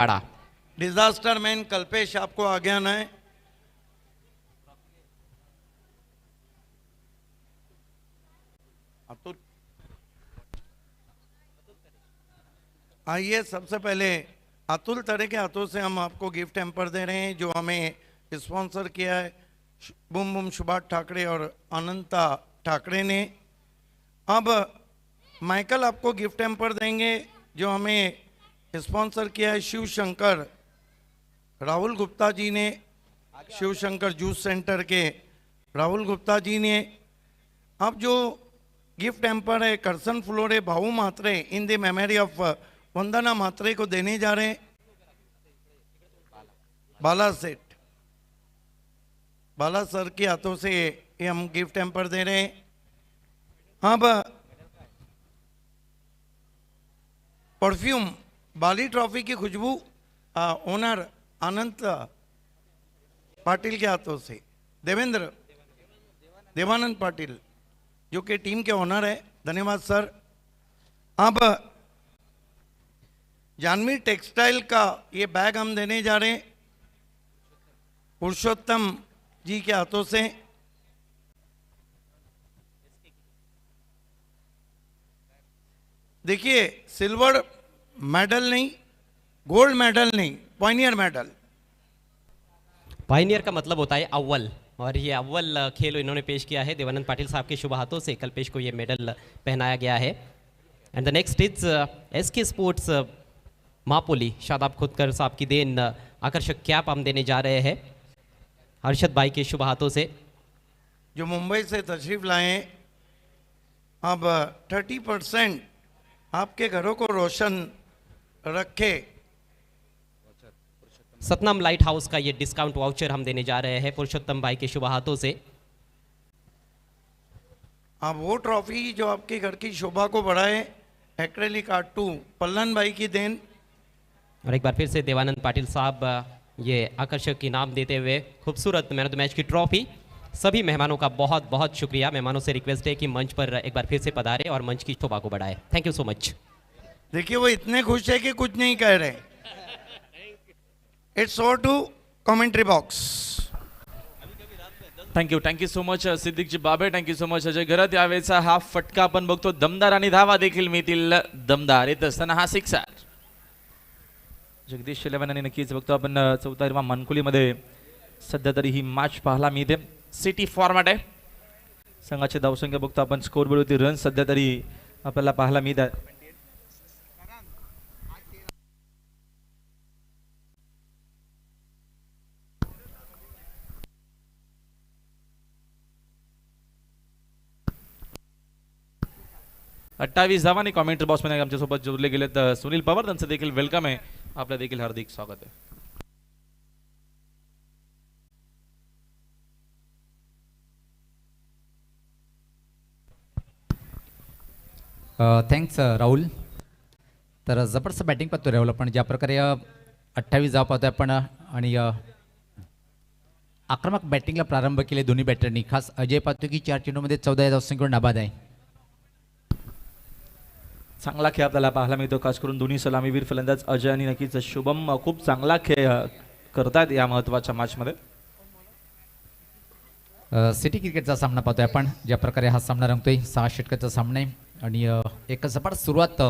आड़ा। Disaster man Kalpesh आपको आगे आना है। अतुल आइए, सबसे पहले अतुल तरे के हाथों से हम आपको गिफ्ट हैम्पर दे रहे हैं जो हमें स्पॉन्सर किया है बूम बूम सुभाष ठाकरे और अनंता ठाकरे ने। अब माइकल आपको गिफ्ट हैम्पर देंगे जो हमें स्पॉन्सर किया है शिव शंकर राहुल गुप्ता जी ने, शिव शंकर जूस सेंटर के राहुल गुप्ता जी ने। अब जो गिफ्ट हैम्पर है करसन फ्लोरे भाऊ मात्रे इन द मेमोरी ऑफ वंदना मात्रे को देने जा रहे हैं। बाला सेठ, बाला सर के हाथों से ये हम गिफ्ट हैम्पर दे रहे हैं। अब परफ्यूम बाली ट्रॉफी की खुशबू ओनर अनंत पाटिल के हाथों से देवानंद पाटिल जो कि टीम के ओनर है, धन्यवाद सर। अब जानवी टेक्सटाइल का ये बैग हम देने जा रहे हैं पुरुषोत्तम जी के हाथों से। देखिए, सिल्वर मेडल नहीं, गोल्ड मेडल नहीं, पायनियर मेडल। पायनियर का मतलब होता है अव्वल, और ये अव्वल खेल इन्होंने पेश किया है। देवानंद पाटिल साहब के शुभ हाथों से कल्पेश को ये मेडल पहनाया गया है। And the next is S K sports Mapoli, शादाब खुदकर साहब की देन आकर्षक कैप हम देने जा रहे हैं हर्षद भाई के शुभ हाथों से जो मुंबई से तशरीफ लाए। अब 30% आपके घरों को रोशन रखे। सतनाम लाइट हाउस का ये डिस्काउंट वाउचर हम देने जा रहे हैं पुरुषोत्तम भाई के शुभ हाथों से। अब वो ट्रॉफी जो आपके घर की शोभा को बढ़ाए, एक्रेलिक आर्ट 2 पल्लन भाई की देन। और एक बार फिर से देवानंद पाटिल साहब ये आकर्षक इनाम देते हुए खूबसूरत मैन ऑफ द मैच की ट्रॉफी। सभी मेहमानों का बहुत बहुत शुक्रिया। मेहमानों से रिक्वेस्ट है कि मंच पर एक बार फिर से पधारे और मंच की शोभा को बढ़ाए। Thank you so much. देखिए, वो इतने खुश है कि कुछ नहीं कह रहे। It's over to commentary box. Thank you so much Siddiqji बाबे, थँक्यू सो मच अजय घरात। यावेळेचा हा फटका आपण बघतो दमदार आणि धावा देखील मिळतील दमदार येत असताना हा सिक्सर जगदीश शेलवन आणि नक्कीच बघतो आपण चौथा हिरवा मनकुलीमध्ये सध्या तरी ही मॅच पाहायला मिळते। सिटी फॉर्मॅट आहे, संघाचे धावसंख्या बघतो आपण, स्कोरबोर्डवरती रन सध्या तरी आपल्याला पाहायला मिळतात। 28 धावांनी कॉमेंट्री बॉक्समध्ये आमच्यासोबत जोडले गेलेत सुनील पवार, त्यांचं देखील वेलकम आहे, आपलं देखील हार्दिक स्वागत आहे। थँक्स राहुल। तर जबरदस्त बॅटिंग पाहतो राहुल आपण, ज्या प्रकारे 28 धाव पाहतोय आपण आणि आक्रमक बॅटिंगला प्रारंभ केले दोन्ही बॅटरनी। खास अजय पाहतो की 4 चेंडूमध्ये 14 धावसंख्येवर नाबाद आहे। चांगला खेळ आपल्याला पाहायला मिळतो, खास करून दोन्ही सलामीवीर फलंदाज अजय आणि नक्कीच शुभम खूप चांगला खेळ करतात या महत्त्वाच्या मॅचमध्ये। सिटी क्रिकेटचा सामना पाहतोय आपण, ज्या प्रकारे हा सामना रंगतोय 6 षटकाचा सामना आहे आणि एक जबरदस्त सुरुवात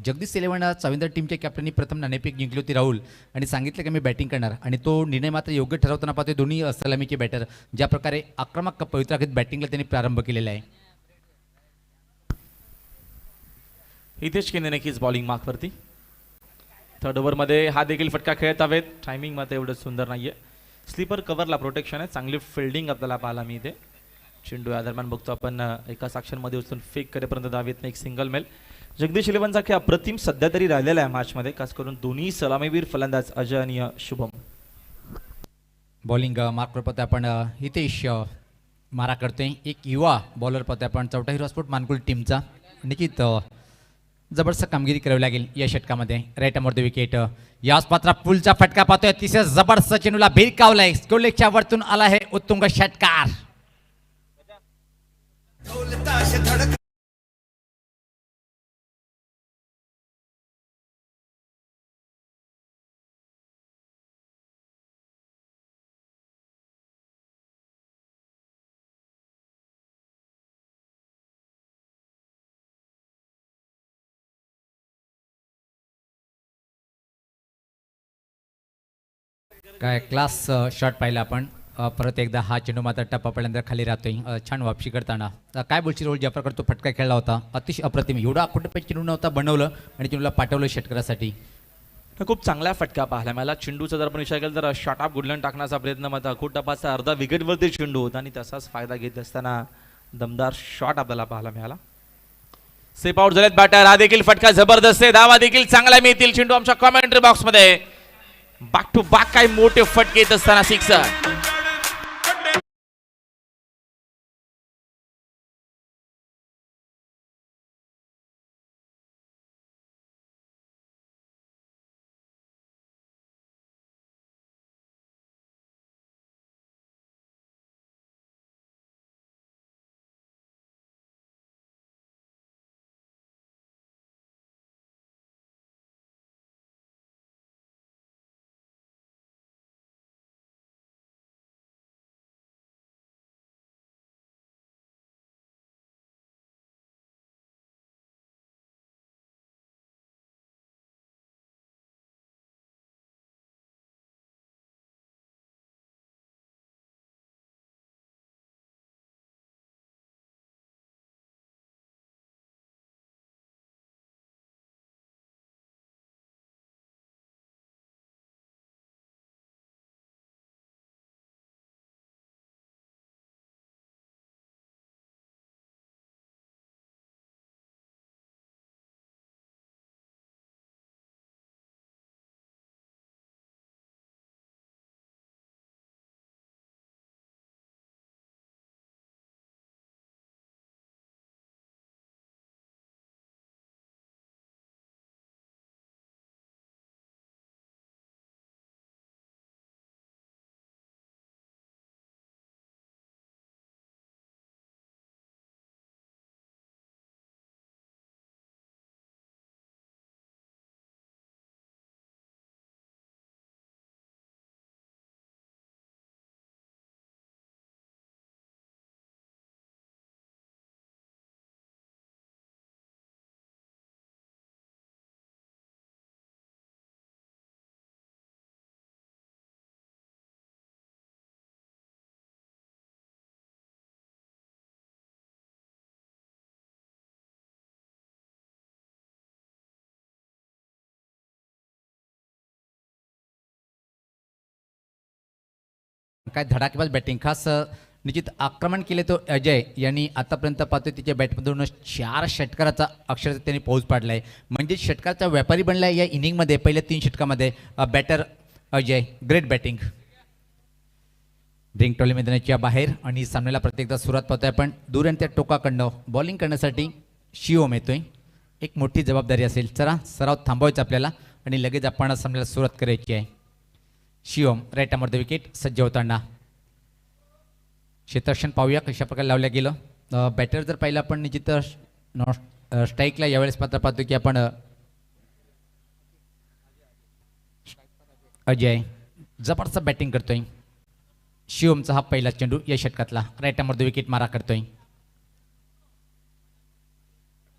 जगदीश इलेव्हन चवींदर टीमच्या कॅप्टननी प्रथम नाणेफेक जिंकली होती राहुल, आणि सांगितलं की मी बॅटिंग करणार, आणि तो निर्णय मात्र योग्य ठरवताना पाहतोय दोन्ही सलामीचे बॅटर ज्या प्रकारे आक्रमक पवित्रागत बॅटिंगला त्यांनी प्रारंभ केलेला आहे। हितेश केने नक्कीच बॉलिंग मार्कवरती, थर्ड ओव्हरमध्ये हा देखील फटका खेळत हवेत, टायमिंग मात्र एवढं सुंदर नाहीये, स्लीपर कव्हरला प्रोटेक्शन आहे, चांगली फिल्डिंग आपल्याला पाहायला मिळते। चेंडू या दरम्यान बघतो आपण एका साक्षरमध्ये उचलून फेक करेपर्यंत धावेत नाही, एक सिंगल मेल। जगदीश इलेव्हनचा खेळ अप्रतिम सध्या तरी राहिलेला आहे मॅचमध्ये, खास करून दोन्ही सलामीवीर फलंदाज अजय आणि शुभम। बॉलिंग मार्कवर पाहतोय आपण हितेश मारा करतोय, एक युवा बॉलर पाहतोय आपण चौथा हिरो स्पोर्ट मानकुल टीमचा, निश्चित जबरदस्त कामगिरी करावी लागेल या षटकामध्ये। राईट अमोर द विकेट, याच पात्रा पुलचा फटका पाहतोय, तिसऱ्या जबरदस्त चेंडूला भिरकावलाय, स्कोलेच्या वरतून आला आहे उत्तुंग षटकार। काय क्लास शॉट पाहिला आपण परत एकदा हा चेंडू मात्र टप्पा पडल्यानंतर खाली राहतोय छान वापशी करताना काय बोलशील रोल जाफर करतो फटका खेळला होता अतिशय अप्रतिम एवढा अकोटपे चेंडू नव्हता बनवलं आणि चेंडूला पाठवलं षटकारासाठी खूप चांगला फटका पाहिला मला चेंडूचा जर आपण विचार केला तर शॉट ऑफ गुडलन टाकण्याचा प्रयत्न मात्र अकोट टप्पाचा अर्धा विकेटवरती चेंडू होता आणि तसाच फायदा घेत असताना दमदार शॉट आपल्याला पाहायला मिळाला. सेप आउट झालेत बॅटर. हा देखील फटका जबरदस्त आहे. धावा देखील चांगला मिळतील. चेंडू आमच्या कॉमेंट्री बॉक्स मध्ये बॅक टू बॅक काही मोठे फटके येत असताना सिक्सर. काय धडाकेबाज बॅटिंग खास निश्चित आक्रमण केले तो अजय यांनी आतापर्यंत पाहतोय तिच्या बॅटमधून 4 षटकाराचा अक्षरशः त्यांनी पाऊस पाडला आहे म्हणजे षटकाराचा व्यापारी बनला आहे या इनिंगमध्ये पहिल्या 3 षटकामध्ये batter Ajay great batting. Drink trolley मैदानाच्या बाहेर आणि सामन्याला प्रत्येकदा सुरुवात पाहतोय आपण दूर आणि त्या टोकाकडनं बॉलिंग करण्यासाठी शिवम येतोय. एक मोठी जबाबदारी असेल. चला सराव थांबवायचा आपल्याला आणि लगेच आपण सामन्याला सुरुवात करायची आहे. शिवम राईट आर्मवर द विकेट सज्ज होताना क्षेत्ररक्षण पाहूया कशा प्रकारे लावलं गेलं. बॅटर जर पाहिलं आपण निश्चित स्ट्राईकला यावेळेस मात्र पाहतो की आपण अजय जबरदस्त बॅटिंग करतोय. शिवमचा हा पहिला चेंडू या षटकातला राईट आर्मवर द विकेट मारा करतोय.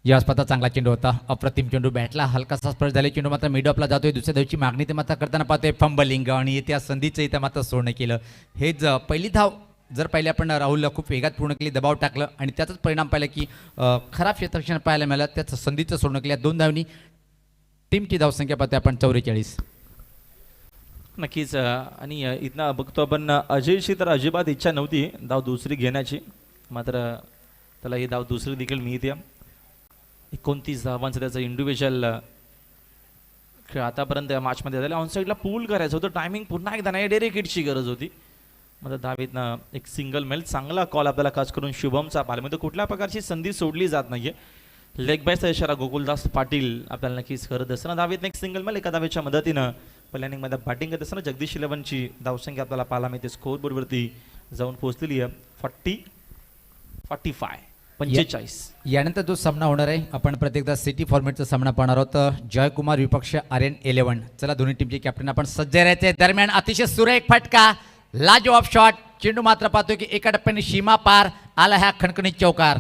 यावेळेस पाहता चांगला चेंडू होता अप्रतिम चेंडू बॅटला हलकासा स्पर्श झाले चेंडू मात्र मिड ऑफला जातोय. दुसऱ्या धावची मागणी ते मात्र करताना पाहतोय फंबलिंग आणि त्या संधीचं इथं मात्र सोडणं केलं. हेच पहिली धाव जर पहिले आपण राहुलला खूप वेगात पूर्ण केली दबाव टाकलं आणि त्याचाच परिणाम पाहिला की खराब क्षेत्ररक्षण पाहायला मिळालं त्याचं संधीचं सोडणं केलं. 2 धावनी टीमची धावसंख्या पाहतोय आपण 44. नक्कीच आणि इथनं बघतो आपण अजयची तर अजिबात इच्छा नव्हती धाव दुसरी घेण्याची मात्र त्याला ही धाव दुसरी देखील मिळते. 29 धावांचं त्याचं इंडिव्हिज्युअल खेळ आतापर्यंत या मॅचमध्ये झालं. ऑनसाईडला पूल करायचं होतं टायमिंग पुन्हा एकदा नाही डायरेक्ट हिटची गरज होती मात्र धावीतनं एक सिंगल मेल चांगला कॉल आपल्याला खास करून शुभमचा पाहिला म्हणजे कुठल्या प्रकारची संधी सोडली जात नाहीये. लेग बायचा इशारा गोकुलदास पाटील आपल्याला नक्कीच करत असताना धावीतनं एक सिंगल मेल एका धावेच्या मदतीनं पहिल्या इनिंगमध्ये बॅटिंग करत असताना जगदीश 11ची धावसंख्या आपल्याला पाहायला मिळते. स्कोअर बोर्डवरती जाऊन पोहोचलेली आहे 45. यानंतर जो सामना होणार आहे आपण प्रत्येकदा सिटी फॉर्मॅटचा सामना पाहणार आहोत. जयकुमार विपक्ष आर्यन 11. चला दोन्ही टीमचे कॅप्टन आपण सज्ज राहायचे. दरम्यान अतिशय सुरेख फटका लाजवाब शॉट चेंडू मात्र पाहतोय की एका टप्प्याने सीमा पार आला ह्या खणखणीत चौकार.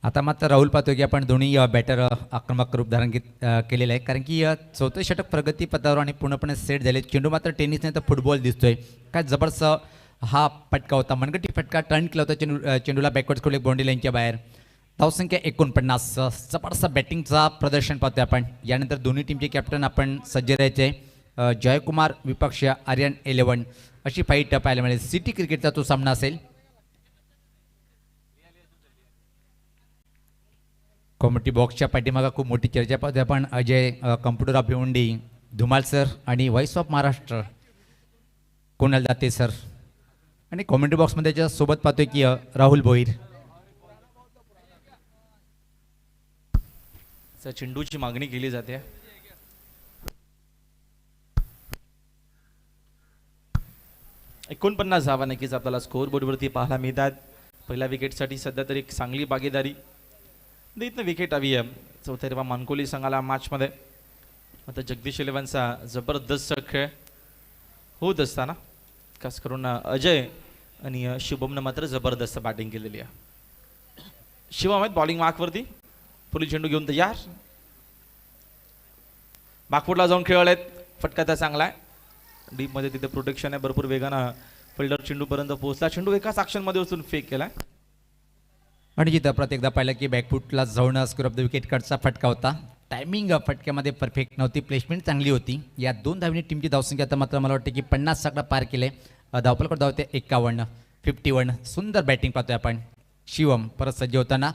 आता मात्र राहुल पाहतोय की आपण दोन्ही बॅटर आक्रमक रूप धारण केलेलं आहे, कारण की चौथं षटक प्रगती पथावर आणि पूर्णपणे सेट झाले. चेंडू मात्र टेनिस नाही तर फुटबॉल दिसतोय. काय जबरदस्त हा फटका होता, मनगटी फटका टर्न केला होता चेंडूला बॅकवर्ड स्कोर बाउंड्री लाईनच्या बाहेर. धावसंख्या 49. जबरदस्त बॅटिंगचा प्रदर्शन पाहतोय आपण. यानंतर दोन्ही टीमचे कॅप्टन आपण सज्ज राहायचे. जयकुमार विपक्ष आर्यन 11 अशी फाईट पाहायला मिळेल. सिटी क्रिकेटचा तो सामना असेल. कॉमेडी बॉक्सच्या पाठीमागा खूप मोठी चर्चा पाहतोय आपण. Ajay computer of Bhiwandi, Dhumal sir आणि voice of Maharashtra Kunal Date sir, आणि कॉमेंट्री बॉक्समध्ये त्याच्या सोबत पाहतोय की राहुल भोईर. चेंडूची मागणी केली जाते. 49 धावा नक्कीच आपल्याला स्कोअर बोर्डवरती पाहायला मिळतात. पहिल्या विकेटसाठी सध्या तरी एक चांगली भागीदारी. इथनं विकेट हवी आहे चौथ्या मानकोली संघाला मॅचमध्ये. आता जगदीश इलेव्हनचा जबरदस्त खेळ होत असताना खास करून अजय आणि शुभमनं मात्र जबरदस्त बॅटिंग केलेली आहे. शिवम आहेत बॉलिंग मार्कवरती. पुढील चेंडू घेऊन तयार. बॅकफुटला जाऊन खेळले आहेत. फटका त्या चांगला आहे. डीपमध्ये तिथे प्रोटेक्शन आहे. भरपूर वेगानं फिल्डर चेंडूपर्यंत पोहोचला. चेंडू एकाच ॲक्शनमध्ये उचलून फेक केला. आणि जिथं प्रत्येकदा पाहिलं की बॅकफुटला जाऊन स्कोर ऑफ द विकेट कटचा फटका होता. टायमिंग फटक्यामध्ये परफेक्ट नव्हती, प्लेसमेंट चांगली होती. या दोन धावनी टीमची धावसंख्या आता मात्र मला वाटतं की 50 आकडा पार केले. धावपलकडे धावते 51, 51. सुंदर बॅटिंग पाहतोय आपण. शिवम परत सज्ज होताना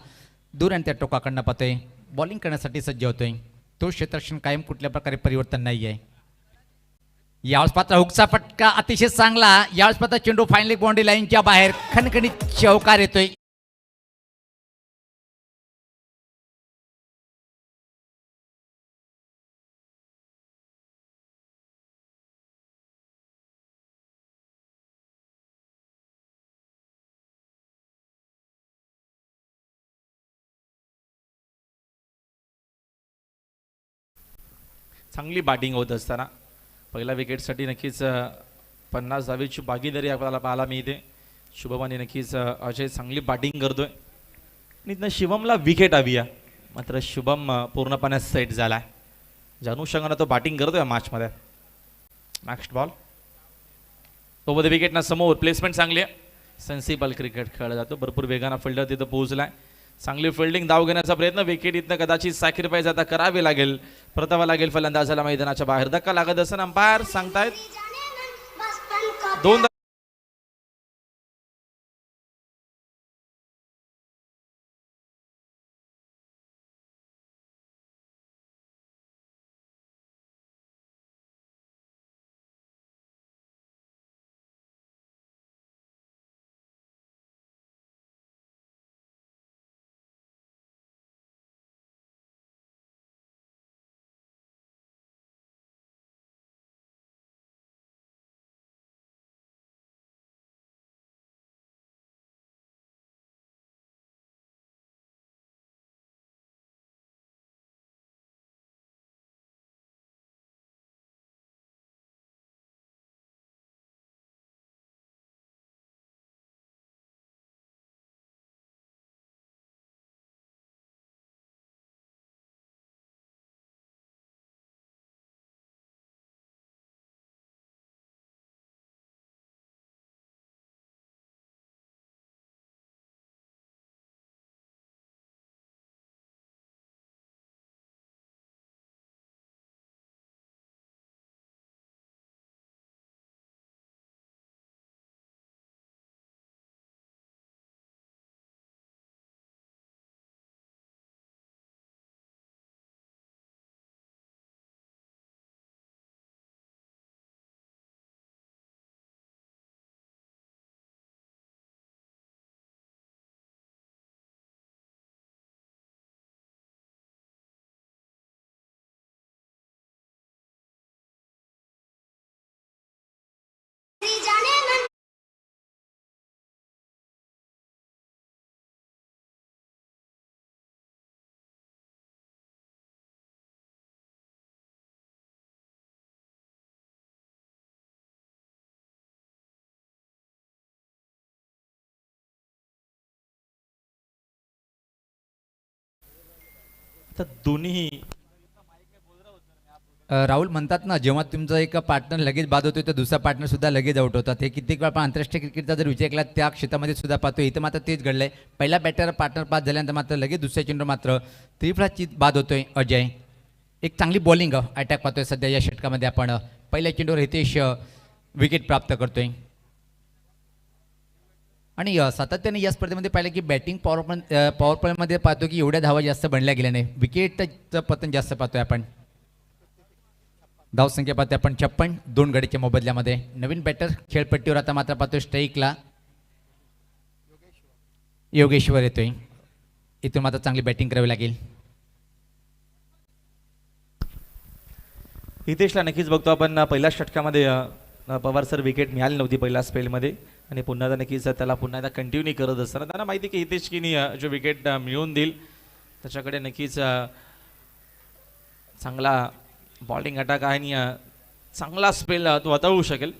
दूर आणि त्या टोकाकडनं पाहतोय. बॉलिंग करण्यासाठी सज्ज होतोय. तो क्षेत्ररक्षण कायम कुठल्या प्रकारे परिवर्तन नाही आहे. यावेळेस पात्र हुकचा फटका अतिशय चांगला. यावेळेस पात्र चेंडू फायनली बाउंड्री लाईनच्या बाहेर खणखणीत चौकार येतोय. चांगली बॅटिंग होत असताना पहिल्या विकेटसाठी नक्कीच 50 धावेची भागीदारी आपल्याला पाहायला मिळते. शुभम नक्कीच अजय चांगली बॅटिंग करतोय. आणि इथनं शिवमला विकेट हवी आहे. मात्र शुभम पूर्णपणे सेट झाला आहे. ज्या अनुषंगानं तो बॅटिंग करतोय मॅचमध्ये. नेक्स्ट बॉल तो विकेटना समोर. प्लेसमेंट चांगली आहे. सेन्सिबल क्रिकेट खेळला जातो. भरपूर वेगानं फिल्डर तिथं पोहोचलाय. चांगली फिल्डिंग धाव घेण्याचा प्रयत्न. विकेट इथनं कदाचित सॅक्रिफाईस आता करावी लागेल. परतावा लागेल फलंदाजाला मैदानाच्या बाहेर. धक्का लागत असताना अंपायर सांगतायत 2 तर दोन्ही राहुल म्हणतात ना, जेव्हा तुमचा एक पार्टनर लगेच बाद होतोय तर दुसरा पार्टनर सुद्धा लगेच आउट होतात. हे कित्येक वेळा आपण आंतरराष्ट्रीय क्रिकेटचा जर विचार केला त्या क्षेत्रामध्ये सुद्धा पाहतो. इथं मात्र तेच घडलंय. पहिला बॅटर पार्टनर बाद झाल्यानंतर मात्र लगेच दुसऱ्या चेंडूवर मात्र त्रिफळाची बाद होतोय अजय. एक चांगली बॉलिंग अटॅक पाहतोय सध्या या षटकामध्ये आपण. पहिल्या चेंडूवर हितेश विकेट प्राप्त करतोय. आणि सातत्याने या स्पर्धेमध्ये पाहिलं की बॅटिंग पॉवर प्लेमध्ये पाहतो की एवढ्या धावा जास्त बनल्या गेल्या नाही. विकेटचं पतन जास्त पाहतोय आपण. धावसंख्या पाहतोय आपण 56, 2 गडीच्या मोबदल्यामध्ये. नवीन बॅटर खेळपट्टीवर आता मात्र पाहतोय स्ट्राईकला योगेश्वर येतोय. इथून मात्र चांगली बॅटिंग करावी लागेल. हितेशला नक्कीच बघतो आपण. पहिल्या षटकामध्ये पवार सर विकेट मिळाली नव्हती पहिल्या स्पेलमध्ये आणि पुन्हा एकदा नक्कीच त्याला पुन्हा एकदा कंटिन्यू करत असताना त्यांना माहिती की हितेश किनी जो विकेट मिळवून देईल त्याच्याकडे नक्कीच चांगला बॉलिंग अटॅक आहे आणि चांगला स्पेल तो हाताळू शकेल.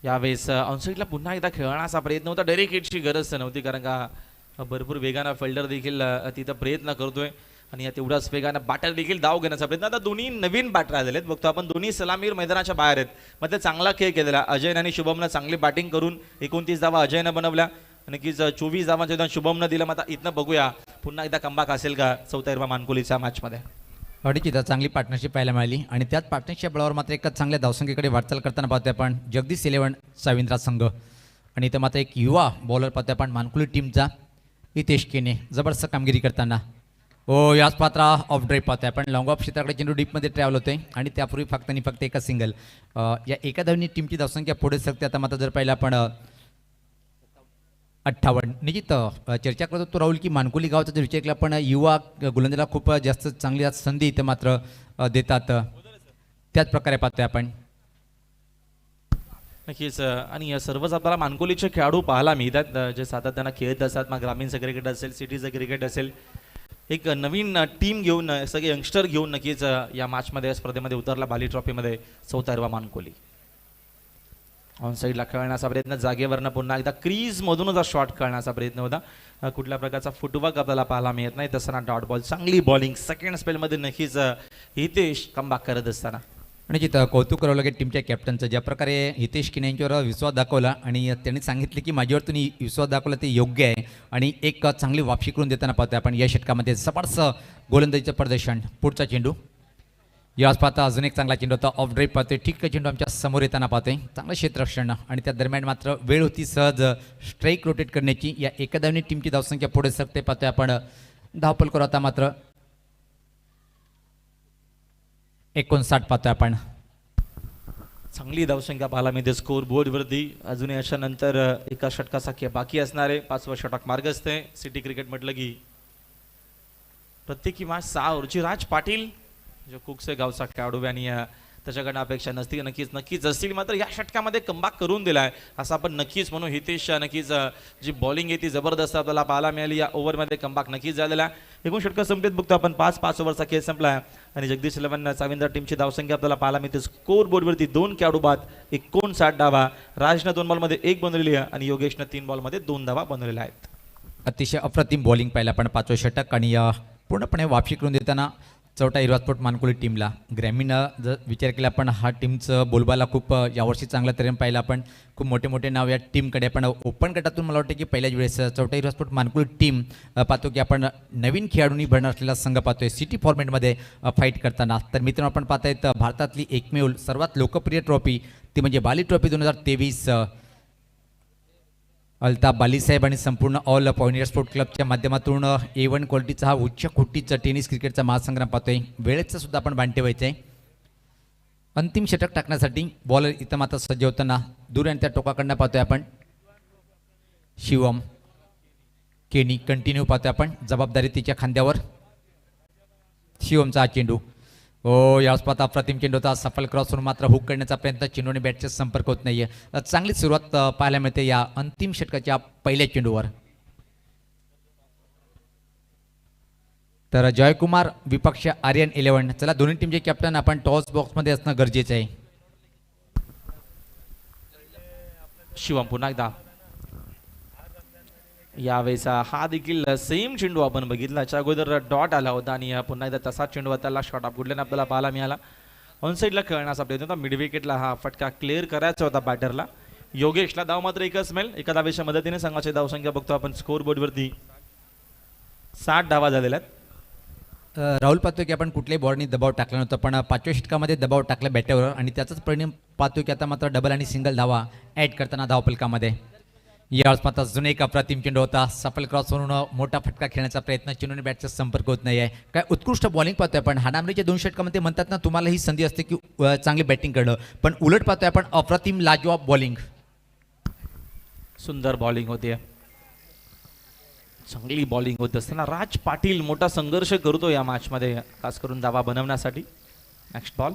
यावेळेस ऑनसाईडला पुन्हा एकदा खेळण्याचा प्रयत्न होता. डायरेक्ट हिटची गरज नव्हती कारण का भरपूर वेगानं फिल्डर देखील तिथं प्रयत्न करतोय आणि तेवढाच वेगानं बॅटर देखील धाव घेण्याचा प्रयत्न. आता दोन्ही नवीन बॅटर आलेले आहेत. बघतो आपण दोन्ही सलामीर मैदानाच्या बाहेर आहेत. मध्ये चांगला खेळ केलेला अजयन आणि शुभमनं चांगली बॅटिंग करून 29 धावा अजयनं बनवल्या. नक्कीच 24 धावांचं योगदान शुभमनं दिलं. आता इथनं बघूया पुन्हा एकदा कमबॅक असेल का चौथ्या हिरवा मानकोलीच्या मॅचमध्ये. अडीच चांगली पार्टनरशिप पाहायला मिळाली आणि त्याच पार्टनरशिप बळावर मात्र एका चांगल्या धावसंख्येकडे वाटचाल करताना पाहतोय आपण जगदीश 11 साविंद्रा संघ. आणि इथं मात्र एक युवा बॉलर पाहतोय आपण मानकुली टीमचा हितेश केने जबरदस्त कामगिरी करताना. याच पात्रा ऑफ ड्राईव्ह पाहतोय आपण. लॉंग ऑफ क्षेत्राकडे चेंडू डीपमध्ये ट्रॅव्हल होतोय आणि त्यापूर्वी फक्त एका सिंगल. या एका धावनी टीमची धावसंख्या पुढे सरते. आता मात्र जर पाहिलं आपण 58. निश्चित चर्चा करत होतो राहुल की मानकोली गावाचा जर विचार केला आपण युवा गोलंदाजाला खूप जास्त चांगली संधी इथं मात्र देतात. त्याच प्रकारे पाहतोय आपण. नक्कीच आणि सर्वच आपल्याला मानकोलीचे खेळाडू पाहायला मिळतात जे सातत्यानं खेळत असतात. मग ग्रामीणचं क्रिकेट असेल सिटीचं क्रिकेट असेल. एक नवीन टीम घेऊन सगळे यंगस्टर घेऊन नक्कीच या मॅचमध्ये स्पर्धेमध्ये उतरला बाली ट्रॉफीमध्ये चौथा हिरवा मानकोली. ऑन साईडला खेळण्याचा प्रयत्न जागेवरनं पुन्हा एकदा क्रीजमधूनच शॉट खेळण्याचा प्रयत्न होता. कुठल्या प्रकारचा फुटवर्क आपल्याला पाहायला मिळत नाही. तसं ना डॉट बॉल चांगली बॉलिंग सेकंड स्पेलमध्ये नक्कीच हितेश कमबॅक करत असताना. आणि जिथं कौतुक करावं लागेल टीमच्या कॅप्टनचं ज्या प्रकारे हितेश किने यांच्यावर विश्वास दाखवला आणि त्यांनी सांगितले की माझ्यावर तुम्ही विश्वास दाखवला ते योग्य आहे आणि एक चांगली वापसी करून देताना पाहतोय आपण या षटकामध्ये जबरदस्त गोलंदाजीचं प्रदर्शन. पुढचा चेंडू याच पाहता अजून एक चांगला चेंडू होता ऑफ ड्राईव्ह पाहतोय. ठीक चेंडू आमच्या समोर येताना पाहतोय. चांगलं क्षेत्ररक्षण आणि त्या दरम्यान मात्र वेळ होती सहज स्ट्राईक रोटेट करण्याची. या एका धावने टीमची धावसंख्या पुढे सरते पाहतोय आपण. धावपल करू आता मात्र 59 पाहतोय आपण. चांगली धावसंख्या पाहायला मिळते स्कोर बोर्डवरती. अजूनही अशा नंतर एका षटकाचा खेळ बाकी असणार आहे. 5वं षटक मार्गस्थ आहे. सिटी क्रिकेट म्हटलं की प्रत्येकी मॅच 6 ओव्हरची. राज पाटील जो कुकसे गावचा खेळाडू आणि त्याच्याकडनं अपेक्षा नक्कीच असतील. मात्र या षटकामध्ये कमबॅक करून दिला आहे असं आपण नक्कीच म्हणू. हितेश नक्कीच जी बॉलिंग आहे ती जबरदस्त आपल्याला पाहायला मिळाली. या ओव्हरमध्ये कमबॅक नक्कीच झालेला आहे. एकूण षटकं संपलेत बघतो आपण. 5 ओव्हरचा खेळ संपला आहे आणि जगदीश 11 साविंद्रा टीमची धावसंख्या आपल्याला पाहायला मिळते. स्कोर बोर्डवरती 2 खेळाडू बाद 59 धावा. राजनं 2 बॉलमध्ये 1 बनवलेली आहे आणि योगेशनं 3 बॉलमध्ये 2 धावा बनवलेल्या आहेत. अतिशय अप्रतिम बॉलिंग पाहिलं आपण 5वं षटक आणि पूर्णपणे वापसी करून देताना चौथा हिरवा स्पोर्ट मानकोली टीमला. ग्रामीण जर विचार केला आपण हा टीमचं बोलबाला खूप यावर्षी चांगल्या तऱ्हेने पाहिलं आपण. खूप मोठे नाव या टीमकडे आपण ओपन गटातून मला वाटतं की पहिल्याच वेळेस चौथा हिरवा स्पोर्ट मानकोली टीम पाहतो की आपण नवीन खेळाडूंनी भरणार असलेला संघ पाहतोय सिटी फॉर्मॅटमध्ये फाईट करताना. तर मित्रांनो आपण पाहतायत भारतातली एकमेव सर्वात लोकप्रिय ट्रॉफी ती म्हणजे बाली ट्रॉफी 2023. अल्ताफ बाली साहेब आणि संपूर्ण ऑल पॉइंटर स्पोर्ट क्लबच्या माध्यमातून A1 क्वालिटीचा हा उच्च कोटीचा टेनिस क्रिकेटचा महासंग्राम पाहतोय. वेळेचं सुद्धा आपण भान ठेवायचं आहे. अंतिम षटक टाकण्यासाठी बॉलर इथं मात्र सज्ज होताना दूर आणि त्या टोकाकडनं पाहतोय आपण. शिवम केनी कंटिन्यू पाहतोय आपण. जबाबदारी तिच्या खांद्यावर. शिवमचा हा चेंडू याच पाहता अप्रतिम चेंडू होता. सफल क्रॉसवरून मात्र हुक करण्याचा प्रयत्न. चेंडूने बॅटचा संपर्क होत नाहीये. चांगली सुरुवात पाहायला मिळते या अंतिम षटकाच्या पहिल्या चेंडूवर. तर जयकुमार विपक्ष आर्यन 11. चला दोन्ही टीमचे कॅप्टन आपण टॉस बॉक्समध्ये असणं गरजेचं आहे. शिवम पुन्हा एकदा यावेळेचा हा देखील सेम चेंडू आपण बघितला, याच्या अगोदर डॉट आला होता आणि पुन्हा एकदा तसाच चेंडू त्याला शॉट ऑफ गुडल्याने आपल्याला पाहायला मिळाला. ऑन साईडला खेळण्याचा प्रयत्न होता, मिड विकेटला हा फटका क्लिअर करायचा होता बॅटरला. योगेशला धाव मात्र एकच मिळेल. एका धावेच्या मदतीने संघाची धावसंख्या बघतो आपण स्कोर बोर्डवरती 60 धावा झालेल्या आहेत. राहुल पाहतोय की आपण कुठल्याही बॉलनी दबाव टाकला नव्हता, पण पाचव्या षटकामध्ये दबाव टाकला बॅटरवर आणि त्याचाच परिणाम पाहतोय की आता मात्र डबल आणि सिंगल धावा ॲड करताना धावफलकामध्ये. यावेळेस मात्र अजून एक अप्रतिम चेंडू होता, सफल क्रॉसवरून मोठा फटका खेळण्याचा प्रयत्न, चेंडूने बॅटचा संपर्क होत नाही आहे. काय उत्कृष्ट बॉलिंग पाहतोय आपण. हाणामरीच्या 2 षटकामध्ये म्हणतात ना, तुम्हाला ही संधी असते की चांगली बॅटिंग करणं, पण उलट पाहतोय आपण अप्रतिम लाजवाब बॉलिंग. सुंदर बॉलिंग होते, चांगली बॉलिंग होत असताना राज पाटील मोठा संघर्ष करतो या मॅचमध्ये, खास करून धावा बनवण्यासाठी. नेक्स्ट बॉल,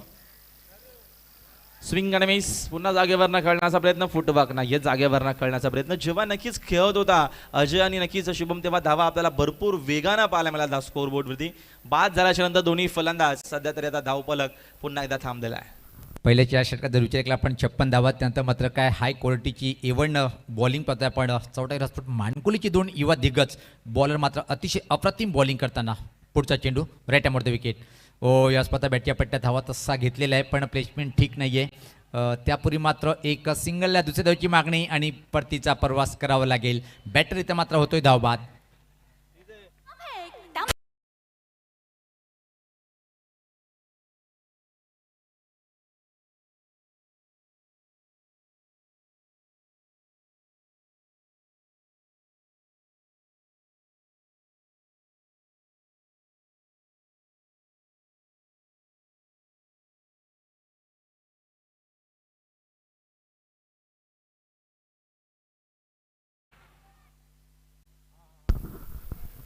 स्विंग आणि मिस. पुन्हा जागेवरनं खेळण्याचा प्रयत्न, फुटवर्क नाही जागेवरनं खेळण्याचा प्रयत्न. जेव्हा नक्कीच खेळत होता अजय आणि नक्कीच शुभम, तेव्हा धावा आपल्याला भरपूर वेगानं पाहायला मिळाला स्कोर बोर्डवरती. बाद झाल्याच्या नंतर दोन्ही फलंदाज सध्या तरी आता धावफलक पुन्हा एकदा थांबलेला आहे. पहिल्या 4 षटकात जर विचार केला आपण 56 धावा, त्यानंतर मात्र काय हाय क्वालिटीची एवन बॉलिंग पाहतोय आपण. चौथा राजपूत मानकुलीची 2 युवा दिग्गज बॉलर मात्र अतिशय अप्रतिम बॉलिंग करताना. पुढचा चेंडू राईट हॅमर द विकेट. यास पाहता बॅटच्या पट्ट्यात हवा तसा घेतलेला आहे, पण प्लेसमेंट ठीक नाही आहे. त्यापूर्वी मात्र एक सिंगलला दुसऱ्या धावची मागणी आणि परतीचा प्रवास करावा लागेल. बॅटर इथं मात्र होतोय धावबाद.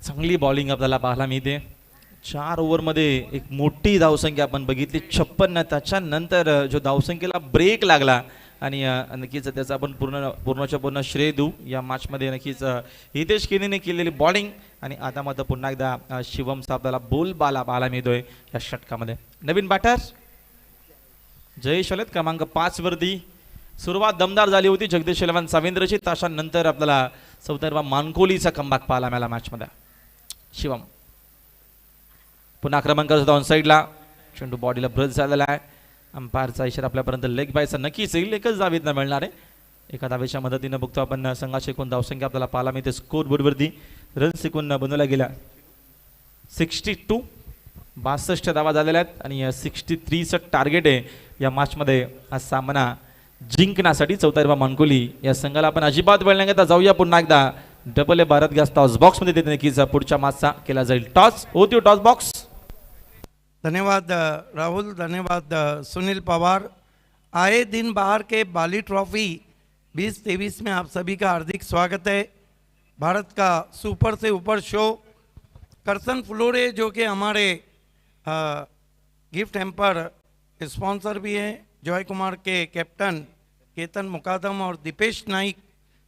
चांगली बॉलिंग आपल्याला पाहायला मिळते. 4 ओव्हरमध्ये एक मोठी धावसंख्या आपण बघितली 56. त्याच्यानंतर जो धावसंख्येला ब्रेक लागला आणि नक्कीच त्याचा आपण पूर्णच्या पूर्ण श्रेय देऊ या मॅचमध्ये. नक्कीच हितेश केनीने केलेली बॉलिंग आणि आता मात्र पुन्हा एकदा शिवमचा आपल्याला बोलबाला पाहायला मिळतोय या षटकामध्ये. नवीन बॅटर जयेश आलेत क्रमांक 5 वरती. सुरुवात दमदार झाली होती जगदीश एलेवन सावेंद्रची, त्याच्यानंतर आपल्याला चौथर्वा मानकोलीचा कमबॅक पाहायला मिळाला मॅचमध्ये. शिवम पुन्हा क्रमांकाचा ऑन साईडला, चेंडू बॉडीला ब्रश झालेला आहे. अंपायरचा इशारा आपल्यापर्यंत लेग बायचा नक्कीच येईल, एकच धावेतनं मिळणार आहे. एका धावेच्या मदतीनं बघतो आपण संघाची एकूण धावसंख्या आपल्याला पाहायला मिळते स्कोर बोर्डवरती. रन्स एकूण बनवल्या गेल्या 62, 62 धावा झालेल्या आहेत आणि 63चं टार्गेट आहे या मॅचमध्ये. हा सामना जिंकण्यासाठी चौथर्वा मानकोली या संघाला आपण अजिबात वेळ नाही घेता जाऊया पुन्हा एकदा double A Bharat gas toss box मध्ये देते. नक्कीच पुढच्या मॅचचा केला जाईल टॉस. होती टॉस बॉक्स. धन्यवाद राहुल, धन्यवाद सुनील पवार. आए दिन बाहर के बाली ट्रॉफी 2023 में आप सभी का हार्दिक स्वागत है. भारत का सुपर से ऊपर शो करसन फ्लोरे जो कि हमारे गिफ्ट हैम्पर स्पॉन्सर भी हैं, जॉय कुमार के कैप्टन केतन मुकादम और दीपेश नाइक,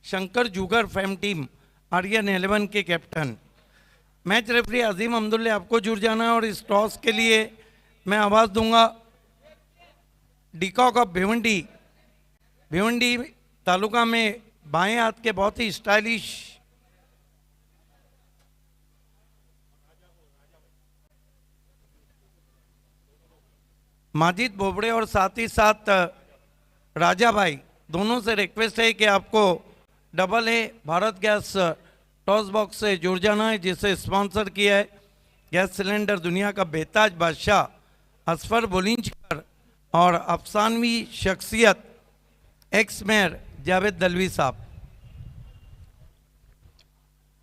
शंकर जूगर फैम टीम आर्यन 11 के कैप्टन. मैच रेफरी अजीम अब्दुल्ला आपको जुड़ जाना है और इस टॉस के लिए मैं आवाज़ दूंगा डिकॉक ऑफ भिवंडी. भिवंडी तालुका में बाएं हाथ के बहुत ही स्टाइलिश माजिद बोबड़े और साथ ही साथ राजा भाई, दोनों से रिक्वेस्ट है कि आपको double A Bharat gas toss box से जुड़ जाना है, जिसे स्पॉन्सर किया है गैस सिलेंडर दुनिया का बेताज बादशाह असफर बुलंदशहर और अफसानवी शख्सियत एक्स मेयर जावेद दलवी साहब.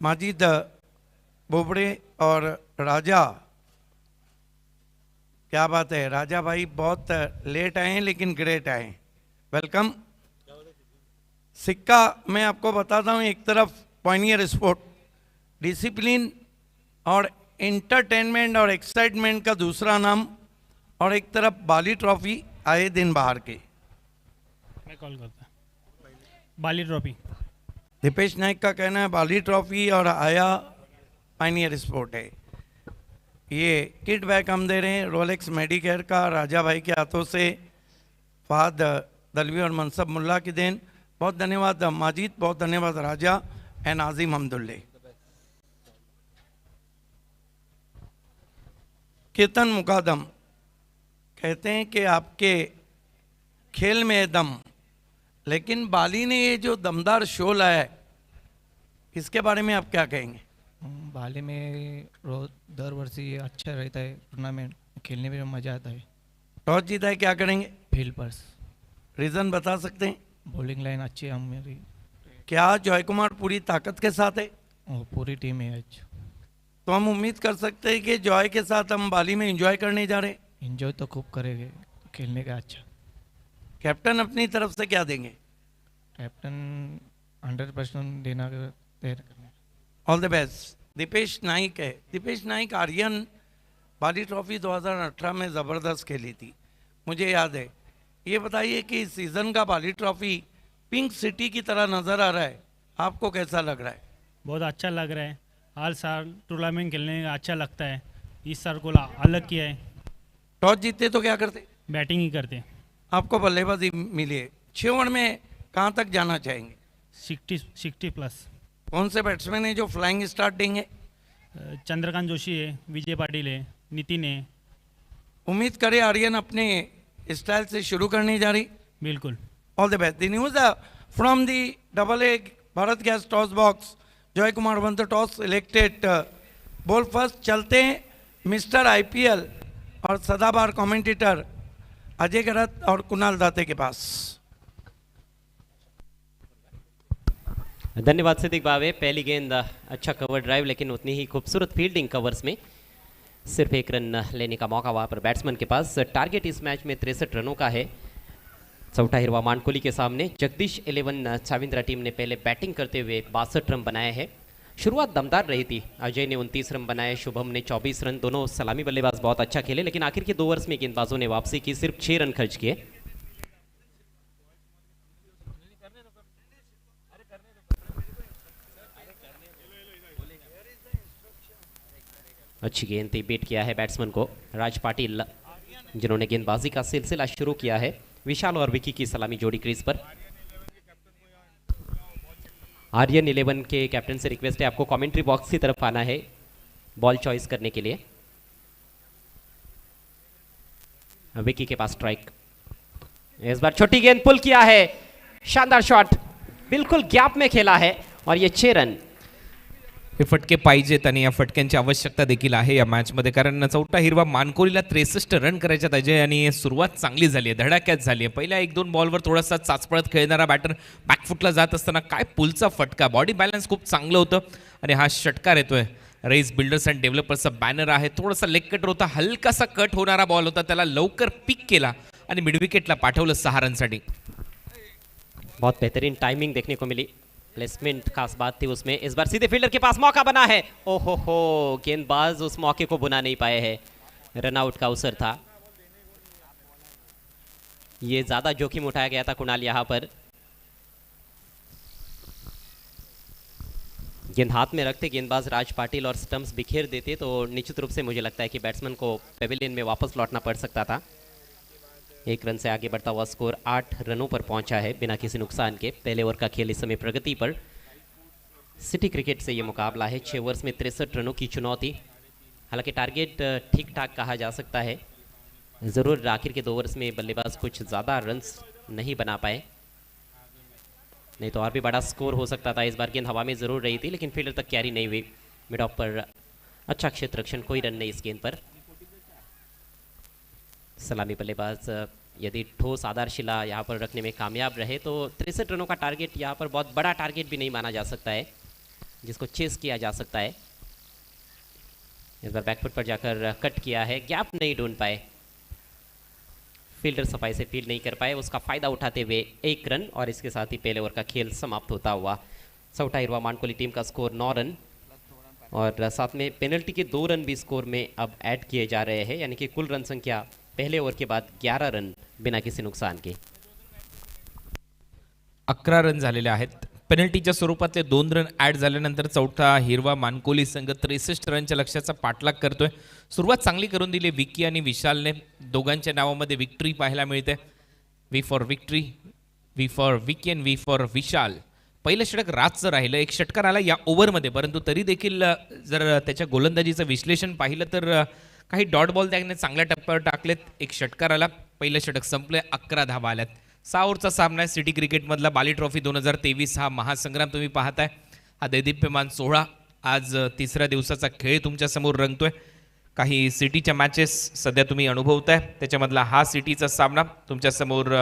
माजिद बोबड़े और राजा, क्या बात है राजा भाई, बहुत लेट आए हैं लेकिन ग्रेट आए हैं. वेलकम. सिक्का मैं आपको बताता हूँ, एक तरफ पॉइनियर स्पोर्ट डिसिप्लिन और इंटरटेनमेंट और एक्साइटमेंट का दूसरा नाम, और एक तरफ बाली ट्रॉफी आए दिन बाहर के. मैं कॉल करता बाली ट्रॉफी. दीपेश नाइक का कहना है बाली ट्रॉफी और आया पाइनियर स्पोर्ट है. ये किट बैग हम दे रहे हैं रोलेक्स मेडिकेयर का, राजा भाई के हाथों से, फहद दलवी और मनसब मुल्ला की देन. बहुत धन्यवाद माजिद, बहुत धन्यवाद राजा. एंड आजिम हमदुल्ले। कीर्तन मुकादम कहते हैं कि आपके खेल में है दम, लेकिन बाली ने ये जो दमदार शो लाया है, इसके बारे में आप क्या कहेंगे? बाली में रोज दर वर्ष ये अच्छा रहता है, टूर्नामेंट खेलने में मज़ा आता है। टॉस जीता है, क्या करेंगे? फील्ड पर रीज़न बता सकते हैं? बॉलिंग लाइन अच्छी है हम मेरी, क्या जॉय कुमार पूरी ताकत के साथ है? और पूरी टीम है आज। तो हम उम्मीद कर सकते हैं कि जॉय के साथ हम बाली में एंजॉय करने जा रहे हैं। एंजॉय तो खूब करेंगे, खेलने का अच्छा। कैप्टन अपनी तरफ से क्या देंगे? कैप्टन 100% देना तैयार करना। All the best. Dipesh Naik है। दीपेश नाइक आर्यन बाली ट्रॉफी 2018 में ज़बरदस्त खेली थी, मुझे याद है। ये बताइए कि इस सीज़न का बाली ट्रॉफी पिंक सिटी की तरह नज़र आ रहा है, आपको कैसा लग रहा है? बहुत अच्छा लग रहा है। हर साल टूर्नामेंट खेलने का अच्छा लगता है। इस साल को अलग किया है। टॉस जीतते तो क्या करते? बैटिंग ही करते। आपको बल्लेबाजी मिली है, 6 ओवर में कहाँ तक जाना चाहेंगे? 60+। कौन से बैट्समैन है जो फ्लाइंग स्टार्ट देंगे? चंद्रकांत जोशी है, विजय पाटिल है, नितिन है। उम्मीद करें आर्यन अपने स्टाइल से शुरू करने जा रही। बिल्कुल। All the best. The news from the double A Bharat gas toss box. Joy Kumar one the toss selected ball first. चलते हैं मिस्टर आईपीएल और सदाबहार कमेंटेटर अजय गरत और कुणाल दाते के पास। धन्यवाद सिद्दीक बावे। पहली गेंद अच्छा कवर ड्राइव, लेकिन उतनी ही खूबसूरत फील्डिंग कवर्स में सिर्फ एक रन लेने का मौका वहाँ पर बैट्समैन के पास। टारगेट इस मैच में 63 रनों का है। चौथा हिरवा मानकोली के सामने जगदीश 11 चाविंद्रा टीम ने पहले बैटिंग करते हुए 62 रन बनाए हैं। शुरुआत दमदार रही थी। अजय ने 29 रन बनाए, शुभम ने 24 रन। दोनों सलामी बल्लेबाज बहुत अच्छा खेले, लेकिन आखिर के 2 ओवर्स में गेंदबाजों ने वापसी की, सिर्फ 6 रन खर्च किए। अच्छी गेंद थी, बीट किया है बैट्समैन को राज पाटिल, जिन्होंने गेंदबाजी का सिलसिला शुरू किया है। विशाल और विकी की सलामी जोड़ी क्रीज पर। आर्यन 11 के कैप्टन से रिक्वेस्ट है आपको कमेंट्री बॉक्स की तरफ आना है बॉल चॉइस करने के लिए। विकी के पास स्ट्राइक। इस बार छोटी गेंद पुल किया है, शानदार शॉट, बिल्कुल गैप में खेला है और ये 6 रन। हे फटके पाहिजेत आणि या फटक्यांची आवश्यकता देखील आहे या मॅचमध्ये, कारण चौथा हिरवा मानकोलीला 63 रन करायच्यात अजय, आणि सुरुवात चांगली झाली आहे, धडाक्यात झाली आहे। पहिल्या 1-2 बॉलवर थोडासा चाचपळत खेळणारा बॅटर बॅकफुटला जात असताना काय पुलचा फटका, बॉडी बॅलन्स खूप चांगलं होतं आणि हा षटकार येतोय। रेस बिल्डर्स अँड डेव्हलपर्सचा बॅनर आहे, थोडासा लेग कटर होता, हलकासा कट होणारा बॉल होता, त्याला लवकर पिक केला आणि मिड विकेटला पाठवलं 6 रनसाठी। बहुत बेहतरीन टाइमिंग देखने को मिली, प्लेसमेंट खास बात थी उसमें। इस बार सीधे फील्डर के पास मौका बना है, ओहो हो, गेंदबाज उस मौके को बुना नहीं पाए हैं, रनआउट का अवसर था। ये ज्यादा जोखिम उठाया गया था कुणाल यहाँ पर। गेंद हाथ में रखते गेंदबाज राज पाटिल और स्टंप्स बिखेर देते तो निश्चित रूप से मुझे लगता है कि बैट्समैन को पेविलियन में वापस लौटना पड़ सकता था। 1 रन से आगे बढ़ता हुआ स्कोर 8 रनों पर पहुंचा है बिना किसी नुकसान के। पहले ओवर का खेल इस समय प्रगति पर। सिटी क्रिकेट से ये मुकाबला है, 6 ओवर्स में 63 रनों की चुनौती। हालांकि टारगेट ठीक ठाक कहा जा सकता है, ज़रूर आखिर के 2 ओवर्स में बल्लेबाज कुछ ज़्यादा रन्स नहीं बना पाए, नहीं तो और भी बड़ा स्कोर हो सकता था। इस बार गेंद हवा में ज़रूर रही थी, लेकिन फील्डर तक कैरी नहीं हुई। मिड ऑफ पर अच्छा क्षेत्र रक्षण, कोई रन नहीं इस गेंद पर। सलामी बल्लेबाज यदि ठोस आधारशिला यहाँ पर रखने में कामयाब रहे तो 63 रनों का टारगेट यहाँ पर बहुत बड़ा टारगेट भी नहीं माना जा सकता है, जिसको चेस किया जा सकता है। इस बार बैकफुट पर जाकर कट किया है, गैप नहीं ढूंढ पाए, फील्डर सफाई से फील्ड नहीं कर पाए, उसका फायदा उठाते हुए 1 रन, और इसके साथ ही पहले ओवर का खेल समाप्त होता हुआ। चौथा हिरवा मानकोली टीम का स्कोर 9 रन, और साथ में पेनल्टी के 2 रन भी स्कोर में अब ऐड किए जा रहे हैं, यानी कि कुल रन संख्या पहले ओवर के बाद 11 रन बिना किसी नुकसान के। 11 रन झालेले आहेत। पेनल्टीच्या स्वरूपातले 2 रन ॲड झाल्यानंतर चौथा हिरवा मानकोली संघ 63 रनच्या लक्ष्याचा पाठलाग करतोय। सुरुवात चांगली करून दिली विकी आणि विशालने, दोघांच्या नावामध्ये विक्ट्री पाहायला मिळते। V for victory, V for Vicky and V for Vishal. पहिलं षटक रातचं राहिलं, एक षटकार आला या ओव्हरमध्ये, परंतु तरी देखील जर त्याच्या गोलंदाजीचं विश्लेषण पाहिलं तर काही डॉट बॉल त्याने चांगल्या टप्प्यावर टाकलेत. एक षटकार आला, पहिलं षटक संपले, 11 धावा आल्यात. 6 ओव्हरचा सामना आहे सिटी क्रिकेटमधला बाली ट्रॉफी 2023 हा महासंग्राम तुम्ही पाहताय. हा दैदिप्यमान सोहळा आज तिसऱ्या दिवसाचा खेळ तुमच्यासमोर रंगतोय. काही सिटीच्या मॅचेस सध्या तुम्ही अनुभवताय, त्याच्यामधला हा सिटीचा सामना तुमच्यासमोर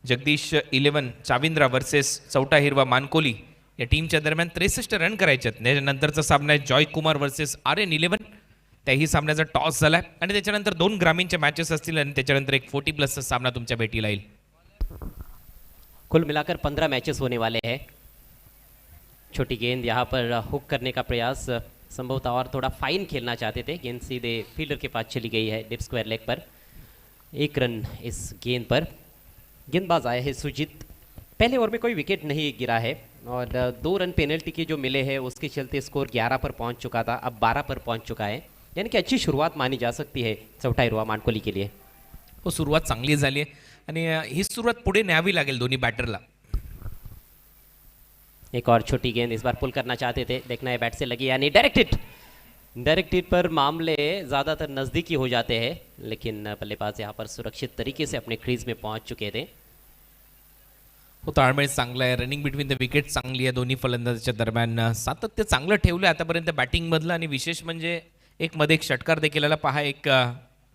जगदीश 11 चाविंद्रा वर्सेस चौटा हिरवा मानकोली या टीमच्या दरम्यान 63 रन करायचे आहेत. त्याच्यानंतरचा सामना आहे जॉय कुमार वर्सेस RN 11. त्याही सामन्याचा टॉस झाला आहे आणि त्याच्यानंतर 2 ग्रामीणच्या मॅचेस असतील आणि त्याच्यानंतर एक 40+ सामना तुमच्या भेटीला येईल. कुल मिलाकर 15 मैचेस होने वाले हैं. छोटी गेंद यहाँ पर हुक करने का प्रयास, संभवतः और थोड़ा फाइन खेलना चाहते थे. गेंद सीधे फील्डर के पास चली गई है डिप स्क्वायर लेग पर. 1 रन इस गेंद पर. गेंदबाज आए हैं सुजीत. पहले ओवर में कोई विकेट नहीं गिरा है और 2 रन पेनल्टी के जो मिले हैं उसके चलते स्कोर 11 पर पहुंच चुका था, अब 12 पर पहुंच चुका है. यानी कि अच्छी शुरुआत मानी जा सकती है चौथा हिरवा मानकोली के लिए. हो, सुरुवात चांगली झाली आहे आणि ही सुरुवात पुढे न्यावी लागेल दोन्ही बॅटरला. एक और छोटी गेंद इस बार पुल करना चाहते थे, देखना है बैट से लगी यानी डायरेक्टेड पर मामले ज़्यादातर नज़दीकी हो जाते हैं, लेकिन बल्लेबाज यहाँ पर सुरक्षित तरीके से अपने क्रीज में पहुंच चुके थे. हो, ताळमेळ चांगला आहे, रनिंग बिटवीन द विकेट चांगली आहे दोन्ही फलंदाजाच्या दरम्यान. सातत्य चांगलं ठेवलं आहे आतापर्यंत बॅटिंगमधलं आणि विशेष म्हणजे एक मध्ये एक षटकार देखील आला. पहा, एक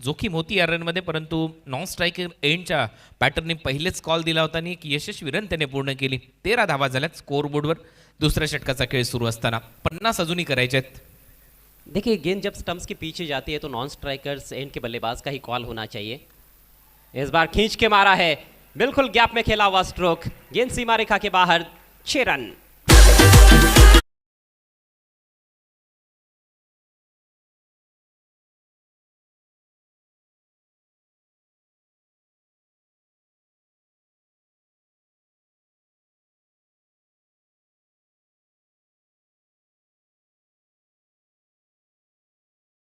जोखीम होती या रनमध्ये, परंतु नॉन स्ट्रायकर एंडच्या बॅटरने पहिलेच कॉल दिला होता आणि एक यशस्वी रन त्याने पूर्ण केली. 13 धावा झाल्यात स्कोरबोर्डवर दुसऱ्या षटकाचा खेळ सुरू असताना. 50 अजूनही करायचे आहेत. देखिए, गेंद जब स्टंप्स के पीछे जाती है तो नॉन स्ट्राइकर्स एंड के बल्लेबाज का ही कॉल होना चाहिए. इस बार खींच के मारा है, बिल्कुल गैप में खेला हुआ स्ट्रोक, गेंद सीमा रेखा के बाहर. 6 रन.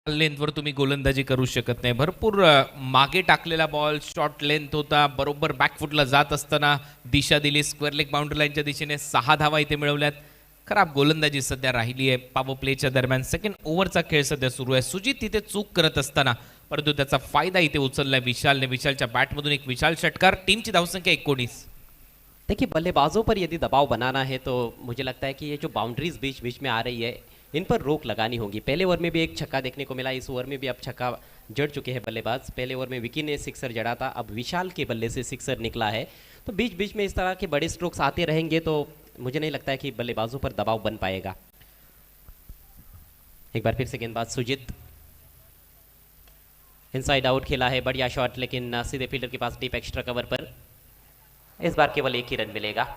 लेंथवर तुम्ही गोलंदाजी करू शकत नाही. भरपूर मागे टाकलेला बॉल, शॉर्ट लेंथ होता, बरोबर बॅकफुटला जात असताना दिशा दिली स्क्वेअर लेग बाउंड्री लाईनच्या दिशेने. 6 धावा इथे मिळवल्यात. खराब गोलंदाजी सध्या राहिली आहे पॉवर प्लेच्या दरम्यान. सेकंड ओव्हरचा खेळ सध्या सुरू आहे. सुजित तिथे चूक करत असताना परंतु त्याचा फायदा इथे उचललाय विशालने. विशालच्या बॅटमधून एक विशाल षटकार. टीमची धावसंख्या 19. देखिए, बल्लेबाजों पर यदि दबाव बनाना है तो मुझे लगता है कि ये जो बाउंड्रीज बीच बीच में आ रही है इन पर रोक लगानी होगी. पहले ओवर में भी एक छक्का देखने को मिला, इस ओवर में भी अब छक्का जड़ चुके हैं बल्लेबाज. पहले ओवर में विकी ने सिक्सर जड़ा था, अब विशाल के बल्ले से सिक्सर निकला है. तो बीच बीच में इस तरह के बड़े स्ट्रोक्स आते रहेंगे तो मुझे नहीं लगता है कि बल्लेबाजों पर दबाव बन पाएगा. एक बार फिर से गेंदबाज सुजीत. इनसाइड आउट खेला है, बढ़िया शॉट, लेकिन सीधे फील्डर के पास डीप एक्स्ट्रा कवर पर. इस बार केवल 1 ही रन मिलेगा.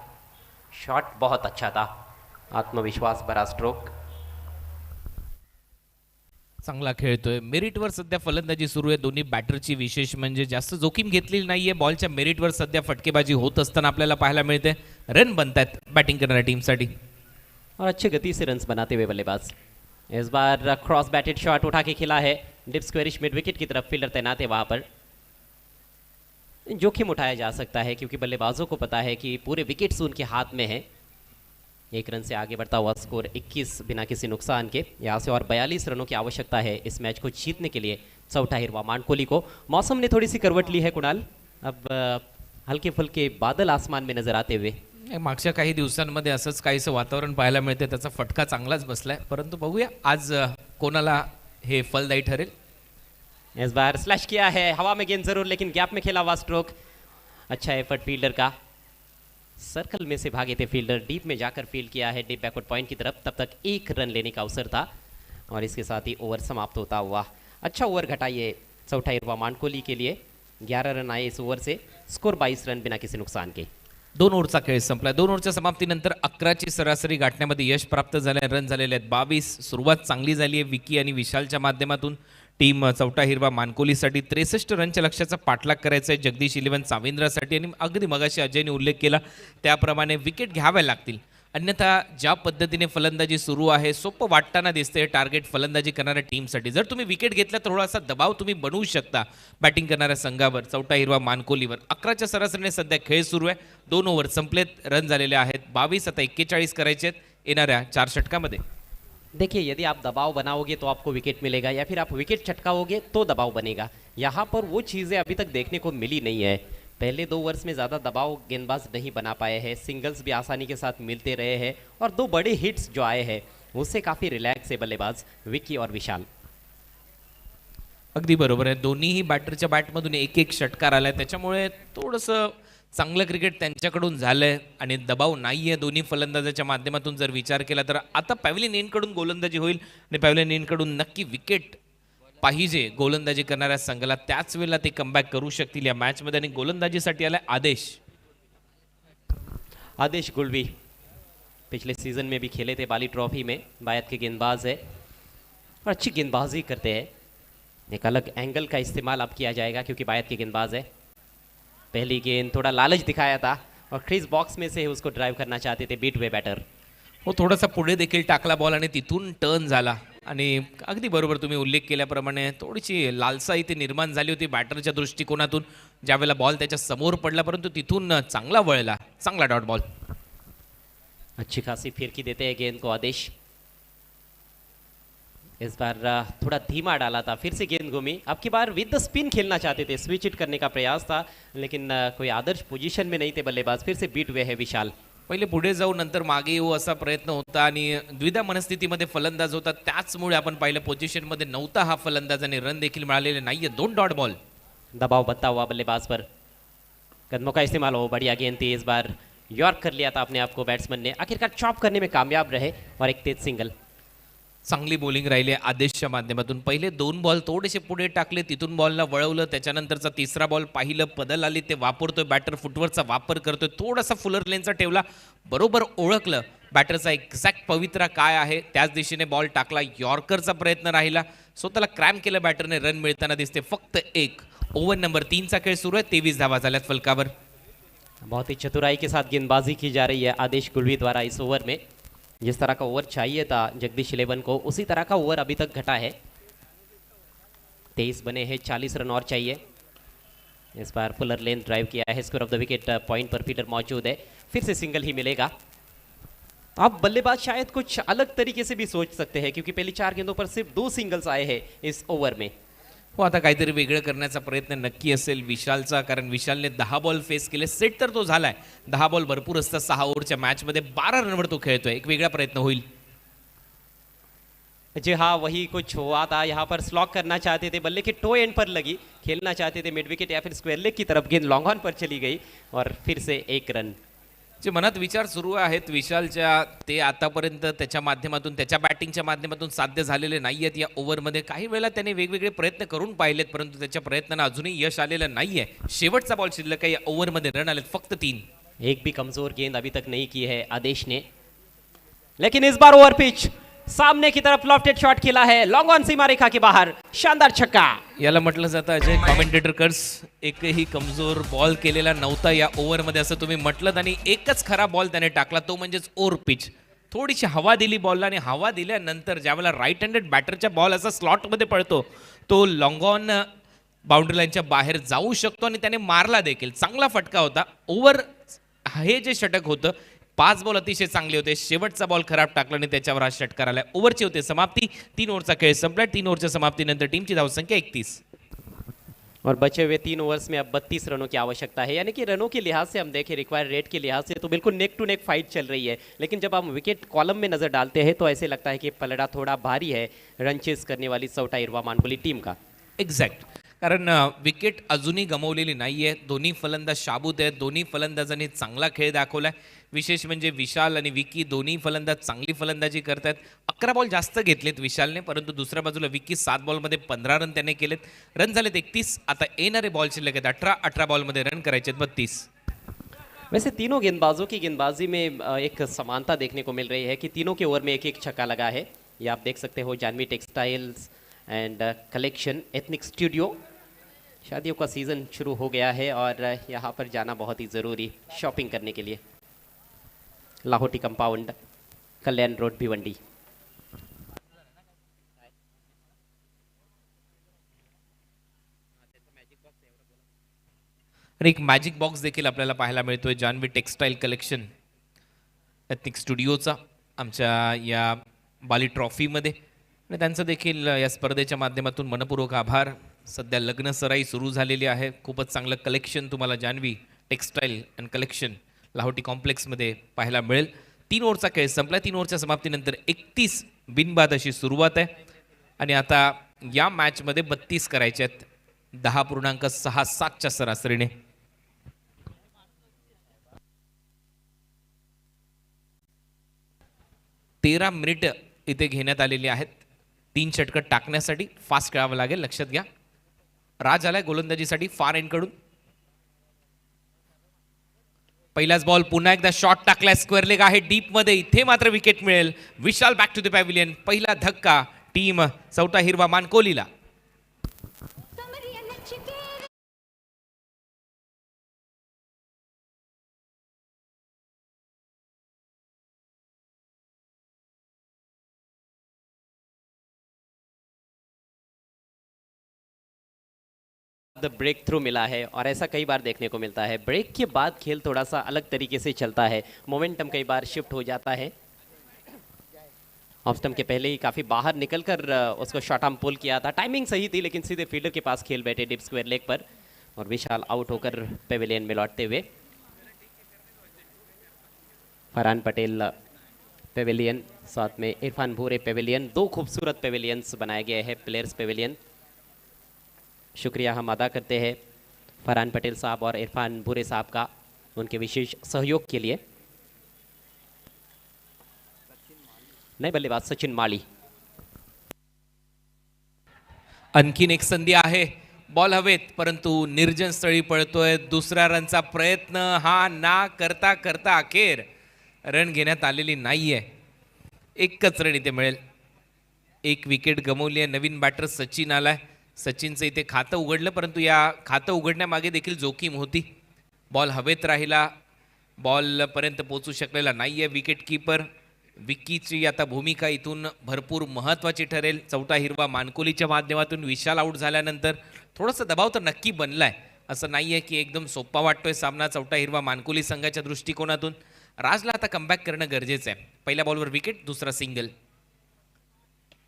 शॉट बहुत अच्छा था, आत्मविश्वास भरा स्ट्रोक. चांगला खेळतोय. मेरिटवर सध्या फलंदाजी सुरू आहे दोन्ही बॅटरची. विशेष म्हणजे जास्त जोखीम घेतलेली नाहीये. बॉलच्या मेरिटवर सध्या फटकेबाजी होत असताना आपल्याला पाहायला मिळते. रन बनतायत बॅटिंग करणाऱ्या टीमसाठी और अच्छे गति से रन्स बनाते हुए बल्लेबाज. इस बार क्रॉस बैटेड शॉट उठा के खेला है डिप स्क्वेरिश मिड विकेट की तरफ. फील्डर तैनात है वहां पर. जोखिम उठाया जा सकता है क्योंकि बल्लेबाजों को पता है कि पूरे विकेट्स उनके हाथ में है. 1 रन से आगे बढ़ता हुआ स्कोर 21 बिना किसी नुकसान के. यहाँ से और 42 रनों की आवश्यकता है इस मैच को जीतने के लिए चौथा हिरवा मानकोली को. मौसम ने थोड़ी सी करवट ली है कुणाल, अब हल्के फुल्के बादल आसमान में नजर आते हुए. मागच्या काही दिवसांमध्ये असंच काहीसं वातावरण पाहायला मिळते. त्याचा फटका चांगलाच बसलाय, परंतु बघूया आज कोणाला हे फलदायी ठरेल. इस बार स्लैश किया है, हवा में गेंद जरूर, लेकिन गैप में खेला हुआ स्ट्रोक. अच्छा एफर्ट फील्डर का. सर्कल में से भागे थे फील्डर, डीप में जाकर फील्ड किया है डीप बैकवर्ड पॉइंट की तरफ. तब तक 1 रन लेने का अवसर था और इसके साथ ही ओवर समाप्त होता हुआ. अच्छा ओवर घटा ये चौथा हिरवा मानकोली के लिए. 11 रन आए इस ओवर से. स्कोर 22 रन बिना किसी नुकसान के. 2 ओव्हरचा खेळ संपला. 2 ओव्हरच्या समाप्तीनंतर 11ची सरासरी गाठण्यामध्ये यश प्राप्त झाले. रन झालेले आहेत 22. सुरुवात चांगली झाली आहे विकी आणि विशालच्या माध्यमातून. टीम चौथा हिरवा मानकोलीसाठी 63 रनच्या लक्ष्याचा पाठलाग करायचा आहे जगदीश 11 चाविंद्रासाठी. आणि अगदी मगाशी अजयने उल्लेख केला त्याप्रमाणे विकेट घ्याव्या लागतील अन्यथा ज्या पद्धतीने फलंदाजी सुरू आहे सोपं वाटताना दिसते टार्गेट फलंदाजी करणाऱ्या टीमसाठी. जर तुम्ही विकेट घेतला तर थोडासा दबाव तुम्ही बनवू शकता बॅटिंग करणाऱ्या संघावर. चौटा हिरवा मानकोलीवर 11च्या सरासरीने सध्या खेळ सुरू आहे. 2 ओव्हर संपलेत, रन झालेले आहेत 22. आता 41 करायचे आहेत येणाऱ्या 4 षटकामध्ये. देखिए यदि आप दबाव बनाओगे तो आपको विकेट मिलेगा, या फिर आप विकेट छटकाओगे तो दबाव बनेगा. यहाँ पर वो चीज़ें अभी तक देखने को मिली नहीं है. पहले 2 ओवर्स में ज़्यादा दबाव गेंदबाज नहीं बना पाए हैं, सिंगल्स भी आसानी के साथ मिलते रहे हैं और 2 बड़े हिट्स जो आए हैं उससे काफ़ी रिलैक्स है बल्लेबाज विकी और विशाल. अगदी बरोबर आहे. दोन्हीही बॅटरच्या बॅटमधून एक एक षटकार आलाय, त्याच्यामुळे थोडंसं चांगलं क्रिकेट त्यांच्याकडून झालंय आणि दबाव नाहीये दोन्ही फलंदाजाच्या माध्यमातून. जर विचार केला तर आता पॅव्हलिन एनकडून गोलंदाजी होईल आणि पॅव्हलिन एनकडून नक्की विकेट पाहिजे गोलंदाजी करणाऱ्या संघाला. त्याच वेळेला ते कमबॅक करू शकतील या मॅचमध्ये. आणि गोलंदाजीसाठी आलाय आदेश. आदेश गुलवी पिछले सीज़न में भी खेले थे बाली ट्रॉफी में, बायत के गेंदबाज है और अच्छी गेंदबाजी करते हैं. एक अलग एंगल का इस्तेमाल अब किया जाएगा क्योंकि बायत के गेंदबाज है. पहली गेंद थोड़ा लालच दिखाया था और क्रीज बॉक्स में से उसको ड्राइव करना चाहते थे बीट वे बैटर. हो, थोडासा पुढे देखील टाकला बॉल आणि तिथून टर्न झाला. आणि अगदी बरोबर तुम्ही उल्लेख केल्याप्रमाणे थोडीशी लालसा इथे निर्माण झाली होती बॅटरच्या दृष्टिकोनातून ज्यावेळेला बॉल त्याच्या समोर पडला, परंतु तिथून चांगला वळला, चांगला डॉट बॉल. अच्छी खासी फिरकी देते हैं गेंद को आदेश. इस बार थोड़ा धीमा डाला था, फिर से गेंद घूमी. अब की बार विद द स्पिन खेलना चाहते थे, स्विच इट करने का प्रयास था लेकिन कोई आदर्श पोजीशन में नहीं थे बल्लेबाज. फिर से बीट हुए है विशाल. पहिले पुढे जाऊ नंतर मागे येऊ असा प्रयत्न होता आणि द्विधा मनस्थितीमध्ये फलंदाज होता, त्याचमुळे आपण पाहिलं पोझिशनमध्ये नव्हता हा फलंदाज आणि रन देखील मिळालेले नाहीये. 2 डॉट बॉल. दबाव बनता हुआ बल्लेबाज पर, कदमों का इस्तेमाल हो. बढ़िया गेंद थी, इस बार यॉर्क कर लिया था अपने आप को बैट्समैन ने. आखिरकार चॉप करने में कामयाब रहे और एक तेज सिंगल. चांगली बॉलिंग राहिली आदेशच्या माध्यमातून. पहिले 2 बॉल थोडेसे पुढे टाकले, तिथून बॉलला वळवलं, त्याच्यानंतरचा तिसरा बॉल पाहिलं, पदल आली, ते वापरतोय बॅटर, फुटवर्कचा वापर करतोय, थोडासा फुलर लेनचा ठेवला, बरोबर ओळखलं बॅटरचा एक्झॅक्ट पवित्रा काय आहे, त्याच दिशेने बॉल टाकला. यॉर्करचा प्रयत्न राहिला, स्वतःला क्रॅम केलं बॅटरने, रन मिळताना दिसते फक्त 1. ओव्हर नंबर 3चा खेळ सुरू आहे. 23 धावा झाल्यात फलकावर. बहुत ही चतुराई के साथ गेंदबाजी की जा रही है आदेश गुलवी द्वारा इस ओवर में. जिस तरह का ओवर चाहिए था जगदीश 11 को, उसी तरह का ओवर अभी तक घटा है. 23 बने हैं, 40 रन और चाहिए. इस बार फुलर लेंथ ड्राइव किया है, score of the wicket point per fielder मौजूद है. फिर से सिंगल ही मिलेगा. अब बल्लेबाज शायद कुछ अलग तरीके से भी सोच सकते हैं क्योंकि पहली 4 गेंदों पर सिर्फ 2 सिंगल्स आए हैं इस ओवर में. हो, आता काहीतरी वेगळं करण्याचा प्रयत्न नक्की असेल विशालचा, कारण विशालने 10 बॉल फेस केले. सेट तर तो झालाय, 10 बॉल भरपूर असतात 6 ओव्हरच्या मॅचमध्ये. 12 रनवर तो खेळतोय. एक वेगळा प्रयत्न होईल. जी हाँ, वही कुछ हुआ था. यहाँ पर स्लॉक करना चाहते थे, बल्ले के टो एंड पर लगी, खेलना चाहते थे मिड विकेट या फिर स्क्वायर लेग की तरफ, गेंद लॉन्ग ऑन पर चली गई और फिर से 1 रन. जे मनात विचार सुरू आहेत विशालच्या, ते आतापर्यंत त्याच्या माध्यमातून, त्याच्या बॅटिंगच्या माध्यमातून साध्य झालेले नाही आहेत या ओव्हरमध्ये. काही वेळा त्याने वेगवेगळे प्रयत्न करून पाहिलेत, परंतु त्याच्या प्रयत्नांना अजूनही यश आलेलं नाहीये. शेवटचा बॉल शिल्लक आहे या ओव्हरमध्ये, रन आलेत फक्त 3. एक भी कमजोर गेंद अभी तक नहीं की है आदेश ने, लेकिन इस बार ओवर पिच सामने की तरफ लॉफ्टेड शॉट खेला है, लॉन्ग ऑन सीमा रेखा के बाहर, शानदार छक्का. याला म्हटलं जातं अजय कॉमेंटेटर कर्स, एकही कमजोर बॉल केलेला नव्हता या ओव्हरमध्ये असं तुम्ही म्हटलं, आणि एकच खरा बॉल त्याने टाकला, तो म्हणजेच ओव्हर पिच. थोडीशी हवा दिली बॉलला, आणि हवा दिल्यानंतर ज्यावेळेला राईट हँडेड बॅटरच्या बॉल असा स्लॉटमध्ये पडतो, तो लॉंग ऑन बाउंड्री लाईनच्या बाहेर जाऊ शकतो, आणि त्याने मारला देखील. चांगला फटका होता. ओव्हर हे जे षटक होतं, 5 बॉल अतिशय चांगले होते. शेवटचा बॉल खराब टाकला आणि त्याच्यावर हा षटकार आला. ओव्हरची होते समाप्ती. 3 ओव्हरचा खेळ संपला. 3 ओव्हरच्या समाप्तीनंतर टीमची धावसंख्या 31. और बचे हुए 3 ओवर्स में अब 32 रनों की आवश्यकता है, यानी कि रनों के लिहाज से हम देखें, रिक्वायर्ड रेट के लिहाज से तो बिल्कुल नेक टू नेक फाइट चल रही है. लेकिन जब हम विकेट कॉलम में नजर डालते हैं तो ऐसे लगता है कि पलड़ा थोड़ा भारी है रन चेस करने वाली चौटा हिरवा मानकोली टीम का. एक्झॅक्ट, कारण विकेट अजूनही गमावलेली नाही आहे. दोन्ही फलंदाज शाबूत आहेत. दोन्ही फलंदाजांनी चांगला खेळ दाखवला आहे. विशेष म्हणजे विशाल आणि विकी दोन्ही फलंदाज चांगली फलंदाजी करत आहेत. 11 बॉल जास्त घेतलेत विशालने, परंतु दुसऱ्या बाजूला विकी 7 बॉलमध्ये 15 रन त्याने केलेत. रन झालेत 31. आता येणारे बॉल शिल्लक आहेत 18. 18 बॉलमध्ये रन करायचे आहेत 32. वैसे तीनों गेंदबाजों की गेंदबाजी में एक समानता देखने को मिल रही है कि तीनों के ओवर में एक एक छक्का लगा है. ये आप देख सकते हो. Janhvi textiles and collection ethnic studio, शादियों का सीज़न शुरू हो गया है और यहाँ पर जाना बहुत ही ज़रूरी शॉपिंग करने के लिए. लाहोटी कंपाउंड, कल्याण रोड, भिवंडी. आणि एक मॅजिक बॉक्स देखील आपल्याला पाहायला मिळतोय जान्हवी टेक्सटाईल कलेक्शन एथनिक स्टुडिओचा आमच्या या बाली ट्रॉफीमध्ये. आणि त्यांचं देखील या स्पर्धेच्या माध्यमातून मनपूर्वक आभार. सध्या लग्न सराई सुरू झालेली आहे. खूपच चांगलं कलेक्शन तुम्हाला Janhavi textile and collection Lahoti कॉम्प्लेक्समध्ये पाहायला मिळेल. 3 ओव्हरचा खेळ संपला. 3 ओव्हरच्या समाप्तीनंतर 31 बिनबाद अशी सुरुवात आहे. आणि आता या मॅचमध्ये 32 करायचे आहेत 10.67च्या सरासरीने. तेरा मिनिट इथे घेण्यात आलेली आहेत 3 षटकं टाकण्यासाठी. फास्ट खेळावं लागेल, लक्षात घ्या. राज आलाय गोलंदाजीसाठी फार एंड कडून. पहिलाच बॉल, पुन्हा एकदा शॉट टाकलाय, स्क्वेअर लेग आहे डीप मध्ये. इथे मात्र विकेट मिळेल. विशाल बॅक टू द पॅव्हिलियन. पहिला धक्का टीम चौटा हिरवा मानकोलीला. द ब्रेक थ्रू मिला है और ऐसा कई बार देखने को मिलता है. ब्रेक के बाद खेल थोड़ा सा अलग तरीके से चलता है, मोमेंटम कई बार शिफ्ट हो जाता है. ऑफ स्टंप के पहले ही काफ़ी बाहर निकलकर उसको शॉर्ट आर्म पुल किया था. टाइमिंग सही थी लेकिन सीधे फील्डर के पास खेल बैठे डीप स्क्वायर लेग पर और विशाल आउट होकर पेविलियन में लौटते हुए. फरहान पटेल पेविलियन, साथ में इरफान भूरे पेविलियन. 2 खूबसूरत पेविलियंस बनाए गए हैं, प्लेयर्स पेविलियन. शुक्रिया हम अदा करते हैं फरहान पटेल साहब और इरफान भूरे साहब का उनके विशेष सहयोग के लिए. नए बल्लेबाज सचिन माळी. आणखीन एक संधी आहे. बॉल हवेत परंतु निर्जन स्थळी पळतोय. दुसऱ्या रनचा प्रयत्न हा ना करता करता अखेर रन घेण्यात आलेली नाहीये. एकच रन इथे मिळेल. 1 विकेट गमावली आहे. नवीन बॅटर सचिन आलाय. सचिनचं इथे खातं उघडलं परंतु या खातं उघडण्यामागे देखील जोखीम होती. बॉल हवेत राहिला, बॉलपर्यंत पोहोचू शकलेला नाही आहे विकेट कीपर. विक्कीची आता भूमिका इथून भरपूर महत्त्वाची ठरेल. चौथा हिरवा मानकोलीच्या माध्यमातून विशाल आऊट झाल्यानंतर थोडासा दबाव तर नक्की बनलाय. असं नाही आहे की एकदम सोपा वाटतोय सामना चौथा हिरवा मानकोली संघाच्या दृष्टिकोनातून. राजला आता कमबॅक करणं गरजेचं आहे. पहिल्या बॉलवर विकेट, दुसरा सिंगल.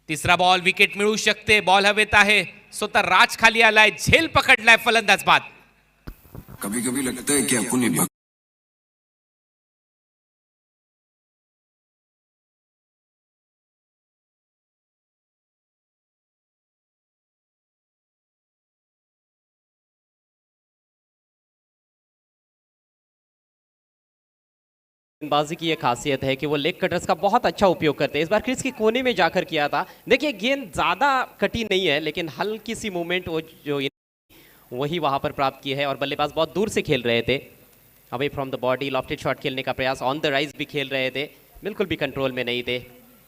तिसरा बॉल, विकेट मिळू शकते. बॉल हवेत आहे. स्वतः राज खाली आलाय, झेल पकडलाय फलंदाज बाद. कभी कभी लगता है कि अपनी गेंदबाजी की ये खासियत है कि वो लेग कटर्स का बहुत अच्छा उपयोग करते हैं. इस बार क्रीज के कोने में जाकर किया था. देखिए गेंद ज़्यादा कटी नहीं है लेकिन हल्की सी मूवमेंट वो जो वही वहाँ पर प्राप्त की है और बल्लेबाज बहुत दूर से खेल रहे थे. Away from the body lofted shot खेलने का प्रयास, ऑन द राइज भी खेल रहे थे, बिल्कुल भी कंट्रोल में नहीं थे.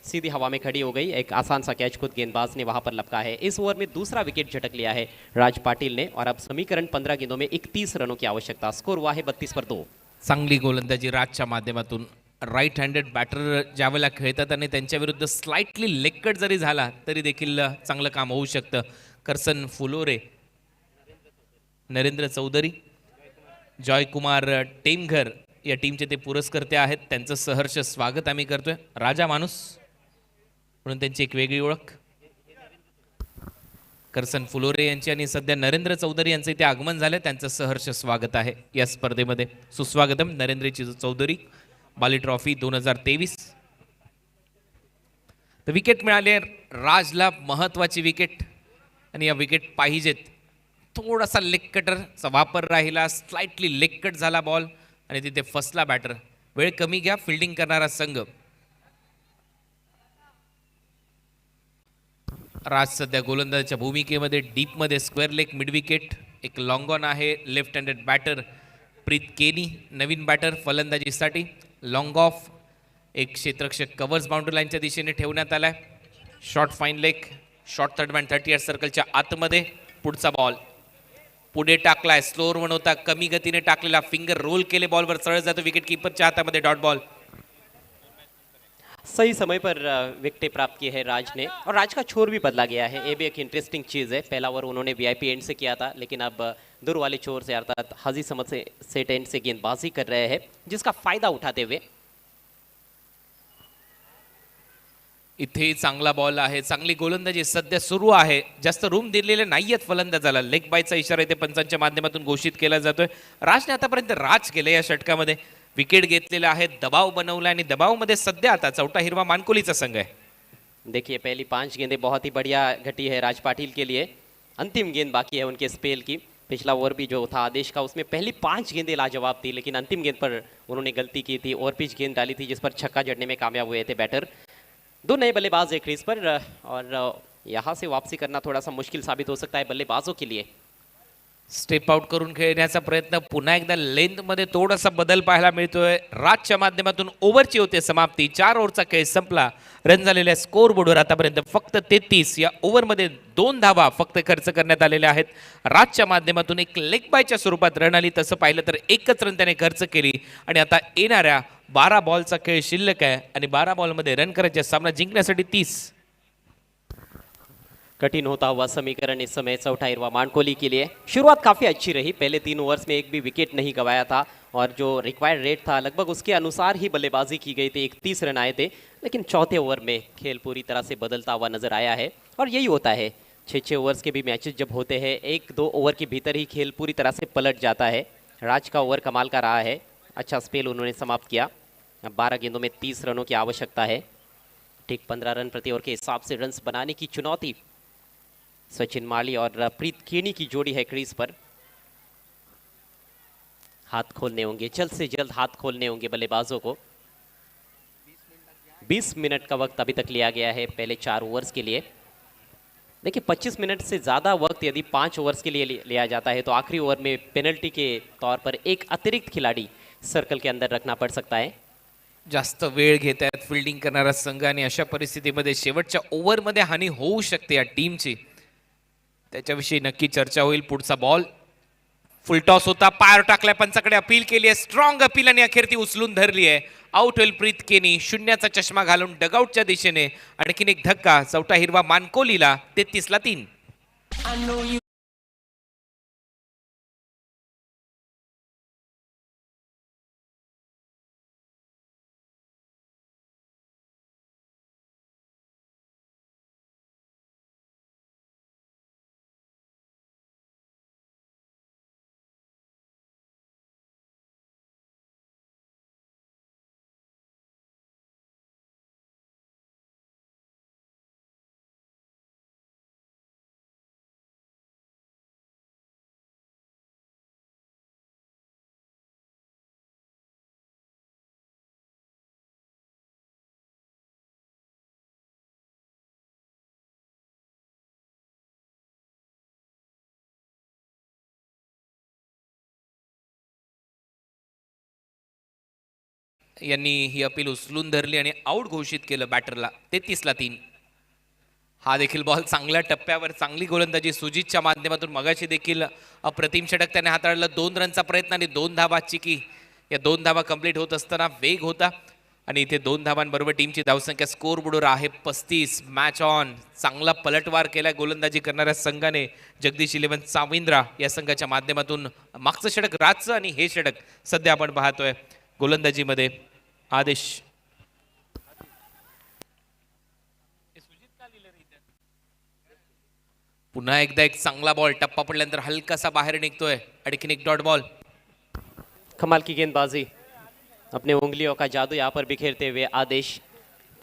सीधी हवा में खड़ी हो गई. एक आसान सा कैच खुद गेंदबाज ने वहाँ पर लपका है. इस ओवर में दूसरा विकेट झटक लिया है राज पाटिल ने और अब समीकरण 15 गेंदों में 31 रनों की आवश्यकता. स्कोर हुआ है 32-2. चांगली गोलंदाजी राजच्या माध्यमातून. राईट हँडेड बॅटर ज्यावेळेला खेळतात आणि त्यांच्या विरुद्ध स्लाइटली लेगकट जरी झाला तरी देखील चांगलं काम होऊ शकतं. करसन फुलोरे, नरेंद्र चौधरी, जॉयकुमार टेमघर या टीमचे ते पुरस्कर्ते आहेत. त्यांचं सहर्ष स्वागत आम्ही करतोय. राजा माणूस म्हणून त्यांची एक वेगळी ओळख. करसन फुलोरे यांची आणि सध्या नरेंद्र चौधरी यांचं इथे आगमन झालं. त्यांचं सहर्ष स्वागत आहे या स्पर्धेमध्ये. सुस्वागतम नरेंद्र चौधरी. बाली ट्रॉफी 2023. तर विकेट मिळाले राजला, महत्वाची विकेट. आणि या विकेट पाहिजेत. थोडासा लेग कटरचा वापर राहिला, स्लाइटली लेग कट झाला बॉल आणि तिथे फसला बॅटर. वेळ कमी घ्या फिल्डिंग करणारा संघ. राज सध्या गोलंदाजाच्या भूमिकेमध्ये डीपमध्ये स्क्वेअर लेग मिड विकेट. एक लॉंग ऑन आहे. लेफ्ट हँडेड बॅटर प्रीत केनी नवीन बॅटर फलंदाजीसाठी. लॉंग ऑफ एक क्षेत्ररक्षक कव्हर्स बाउंड्री लाईनच्या दिशेने ठेवण्यात आलाय. Short fine leg, short third man 30 yard सर्कलच्या आतमध्ये. पुढचा बॉल पुढे टाकलाय. स्लोअर वन होता, कमी गतीने टाकलेला. फिंगर रोल केले, बॉलवर चढ जातो. विकेट किपरच्या हातामध्ये डॉट बॉल. सही समय पर विकेटें प्राप्त की है राज ने, और राज का छोर भी बदला गया है। ये भी एक इंटरेस्टिंग चीज़ है। पहला ओवर उन्होंने वीआईपी एंड से किया था, लेकिन अब दूर वाले छोर से अर्थात हाजी समझ से सेट एंड से गेंदबाजी कर रहे हैं, जिसका फायदा उठाते हुए इथे चांगला बॉल आहे, चांगली गोलंदाजी सध्या सुरू आहे. जास्त रूम दिलेले नाहीयेत फलंदाजाला. लेग बायचा इशारा इथे पंचांच्या माध्यमातून घोषित केला जातोय. राजने आतापर्यंत राज केले या षटकामध्ये. विकेट घेतलेला आहे, दबाव बनवला आणि दबावमध्ये सध्या आता चौथा हिरवा मानकोलीचा संघ आहे. देखिए पहली 5 गेंदें बहुत ही बढ़िया घटी है राज पाटिल के लिए। अंतिम गेंद बाकी है उनके स्पेल की। पिछला ओवर भी जो था आदेश का, उसमें पहली 5 गेंदें लाजवाब थी, लेकिन अंतिम गेंद पर उन्होंने गलती की थी। ओवर पिच गेंद डाली थी जिस पर छक्का जड़ने में कामयाब हुए थे बैटर। 2 नए बल्लेबाज है क्रीज पर, और यहाँ से वापसी करना थोड़ा सा मुश्किल साबित हो सकता है बल्लेबाजों के लिए। स्टेप आउट करून खेळण्याचा प्रयत्न, पुन्हा एकदा लेंथ मध्ये थोडासा बदल पाहायला मिळतोय. राजच्या माध्यमातून ओव्हरची होते समाप्ती. 4 ओव्हरचा खेळ संपला. रन झालेल्या स्कोर बोर्डवर आतापर्यंत फक्त 33. या ओव्हरमध्ये 2 धावा फक्त खर्च करण्यात आलेल्या आहेत. राजच्या माध्यमातून एक लेग बायच्या स्वरूपात रन आली. तसं पाहिलं तर 1च रन त्याने खर्च केली आणि आता येणाऱ्या 12 बॉलचा खेळ शिल्लक आहे आणि 12 बॉलमध्ये रन करायचे. सामना जिंकण्यासाठी 30. कठिन होता हुआ समीकरण इस समय चौथा हिरवा मानकोली के लिए। शुरुआत काफ़ी अच्छी रही, पहले 3 ओवर्स में एक भी विकेट नहीं गंवाया था, और जो रिक्वायर्ड रेट था लगभग उसके अनुसार ही बल्लेबाजी की गई थी। 31 रन आए थे, लेकिन चौथे ओवर में खेल पूरी तरह से बदलता हुआ नजर आया है। और यही होता है 6-6 ओवर्स के भी मैचेस जब होते हैं, 1-2 ओवर के भीतर ही खेल पूरी तरह से पलट जाता है। राज का ओवर कमाल का रहा है, अच्छा स्पेल उन्होंने समाप्त किया। अब 12 गेंदों में 30 रनों की आवश्यकता है। ठीक 15 रन प्रति ओवर के हिसाब से रन बनाने की चुनौती सचिन माली और प्रीत केनी की जोड़ी है क्रीज पर। हाथ खोलने होंगे, जल्द से जल्द हाथ खोलने होंगे बल्लेबाजों को। 20 मिनट का वक्त अभी तक लिया गया है पहले 4 ओवर्स के लिए। देखिए 25 मिनट से ज़्यादा वक्त यदि 5 ओवर्स के लिए लिया जाता है तो आखिरी ओवर में पेनल्टी के तौर पर एक अतिरिक्त खिलाड़ी सर्कल के अंदर रखना पड़ सकता है। जास्त वेळ घेत आहेत फिल्डिंग करणारा संघ आणि अशा परिस्थितीमध्ये शेवटच्या ओव्हरमध्ये हानी होऊ शकते या टीमची. त्याच्याविषयी नक्की चर्चा होईल. पुढचा बॉल फुल टॉस होता, पायावर टाकलाय, पंचाकडे अपील केली आहे, स्ट्रॉंग अपील आणि अखेर ती उचलून धरली आहे. आउट होईल प्रीत केनी. 0चा चष्मा घालून डगआउटच्या दिशेने. आणखीन एक धक्का चौथा हिरवा मानकोलीला. 33 ला 3. यांनी ही अपील उचलून धरली आणि आउट घोषित केलं बॅटरला. 33 ला 3. हा देखील बॉल चांगल्या टप्प्यावर, चांगली गोलंदाजी सुजितच्या माध्यमातून. मगाशी देखील अप्रतिम षटक त्याने हाताळलं. 2 रनचा प्रयत्न आणि 2 धावा चिकी. या 2 धावा कंप्लीट होत असताना वेग होता आणि इथे 2 धावांबरोबर टीमची धावसंख्या स्कोर बोर्डवर आहे 35. Match on. चांगला पलटवार केला गोलंदाजी करणाऱ्या संघाने. जगदीश 11 साविंद्रा या संघाच्या माध्यमातून. मागचं षटक राजचं आणि हे षटक सध्या आपण पाहतोय गोलंदाजीमध्ये आदेश. पुन्हा एकदा एक चांगला बॉल, टप्पा पडल्यानंतर हलकासा बाहेर निघतोय. आणखीन एक डॉट बॉल. कमाल की गेंदबाजी, अपने उंगलियों का जादू यहाँ पर बिखेरते हुए आदेश।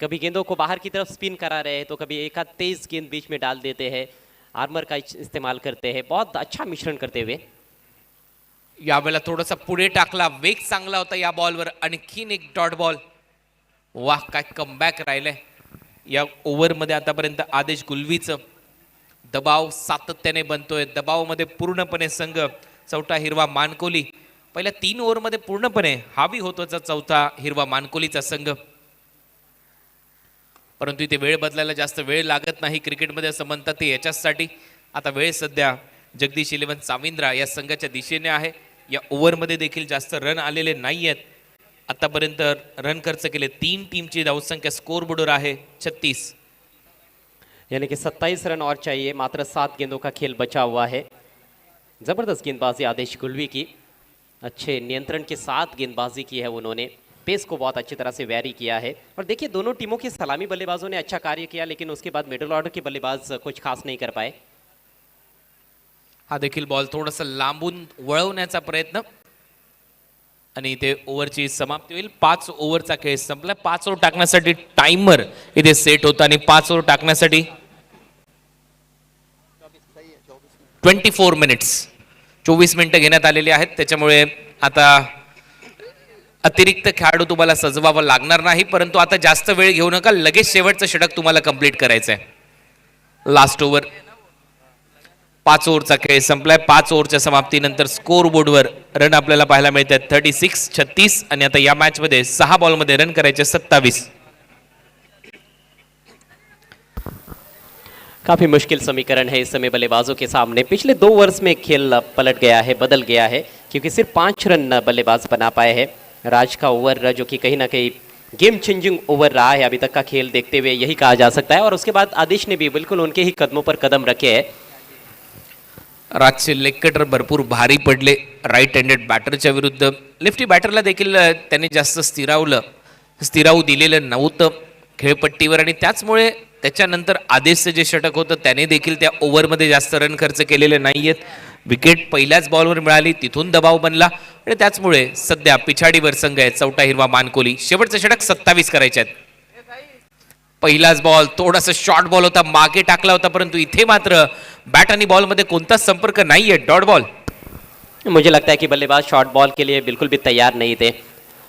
कभी गेंदों को बाहर की तरफ स्पिन करा रहे हैं तो कभी एक आध तेज गेंद बीच में डाल देते हैं, आर्मर का इस्तेमाल करते हैं। बहुत अच्छा मिश्रण करते हुए यावेळेला थोडासा पुढे टाकला, वेग चांगला होता या बॉलवर. आणखीन एक डॉट बॉल. वाह, काय कमबॅक राहिलंय या ओव्हरमध्ये आतापर्यंत. आदेश गुलवीचं दबाव सातत्याने बनतोय. दबावामध्ये पूर्णपणे संघ चौथा हिरवा मानकोली पहिल्या 3 ओव्हरमध्ये पूर्णपणे हावी होतोचा चौथा हिरवा मानकोलीचा संघ. परंतु इथे वेळ बदलायला जास्त वेळ लागत नाही क्रिकेटमध्ये असं म्हणतात ते. याच्यासाठी आता वेळ सध्या जगदीश 11 साविंद्रा या संघाच्या दिशेने आहे. या ओव्हरमध्ये देखील जास्त रन आलेले नाही आहेत. आतापर्यंत रन खर्च केले 3 टीमची धावसंख्या स्कोर बोर्डवर आहे 36. यानी कि 27 रन और चाहिए, मात्र 7 गेंदों का खेल बचा हुआ है। जबरदस्त गेंदबाजी आदेश गुलवी की, अच्छे नियंत्रण के साथ गेंदबाजी की है उन्होंने, पेस को बहुत अच्छी तरह से वैरी किया है। और देखिए दोनों टीमों के सलामी बल्लेबाजों ने अच्छा कार्य किया, लेकिन उसके बाद मिडिल ऑर्डर के बल्लेबाज कुछ खास नहीं कर पाए। हा देखील बॉल थोडासा लांबून वळवण्याचा प्रयत्न आणि इथे ओव्हरची समाप्ती होईल. 5 ओव्हरचा खेळ संपला. 5 ओव्हर टाकण्यासाठी टाइमर इथे सेट होता आणि 5 ओव्हर टाकण्यासाठी 24 मिनिट्स 24 मिनिटं घेण्यात आलेली आहेत. त्याच्यामुळे आता अतिरिक्त खेळाडू तुम्हाला सजवावा लागणार नाही, परंतु आता जास्त वेळ घेऊ नका, लगेच शेवटचं षटक तुम्हाला कंप्लीट करायचं आहे. लास्ट ओव्हर 5 ओव्हरचा खेळ संपलाय. 5 ओव्हरच्या समाप्तीनंतर स्कोर बोर्डवर रन आपल्याला पाहायला मिळतात 36 आणि आता या मॅच मध्ये 6 बॉलमध्ये रन करायचे 27. काफी मुश्किल समीकरण है इस समय बल्लेबाजों के सामने। पिछले 2 ओवर्स में खेल पलट गया है, बदल गया है, क्योंकि सिर्फ 5 रन बल्लेबाज बना पाए हैं। राज का ओवर जो कि कहीं ना कहीं गेम चेंजिंग ओवर रहा है अभी तक का खेल देखते हुए, यही कहा जा सकता है। और उसके बाद आदेश ने भी बिल्कुल उनके ही कदमों पर कदम रखे हैं। राजचे लेग कटर भरपूर भारी पडले राईट हँडेड बॅटरच्या विरुद्ध. लेफ्टी बॅटरला देखील त्यांनी जास्त स्थिरावू दिलेलं नव्हतं खेळपट्टीवर, आणि त्याचमुळे त्याच्यानंतर आदेशचं जे षटक होतं त्याने देखील त्या ओव्हरमध्ये जास्त रन खर्च केलेले नाहीयेत. विकेट पहिल्याच बॉलवर मिळाली, तिथून दबाव बनला आणि त्याचमुळे सध्या पिछाडीवर संघ आहे चौथा हिरवा मानकोली. शेवटचं षटक 27 करायचे आहेत. पहिलाच बॉल थोडासा शॉर्ट बॉल होता, मागे टाकला होता, परंतु इथे मात्र बॅट आणि बॉल मध्ये कोणताच संपर्क नाहीये. Dot ball. मुझे लगता है कि बल्लेबाज शॉर्ट बॉल के लिए बिल्कुल भी तैयार नहीं थे,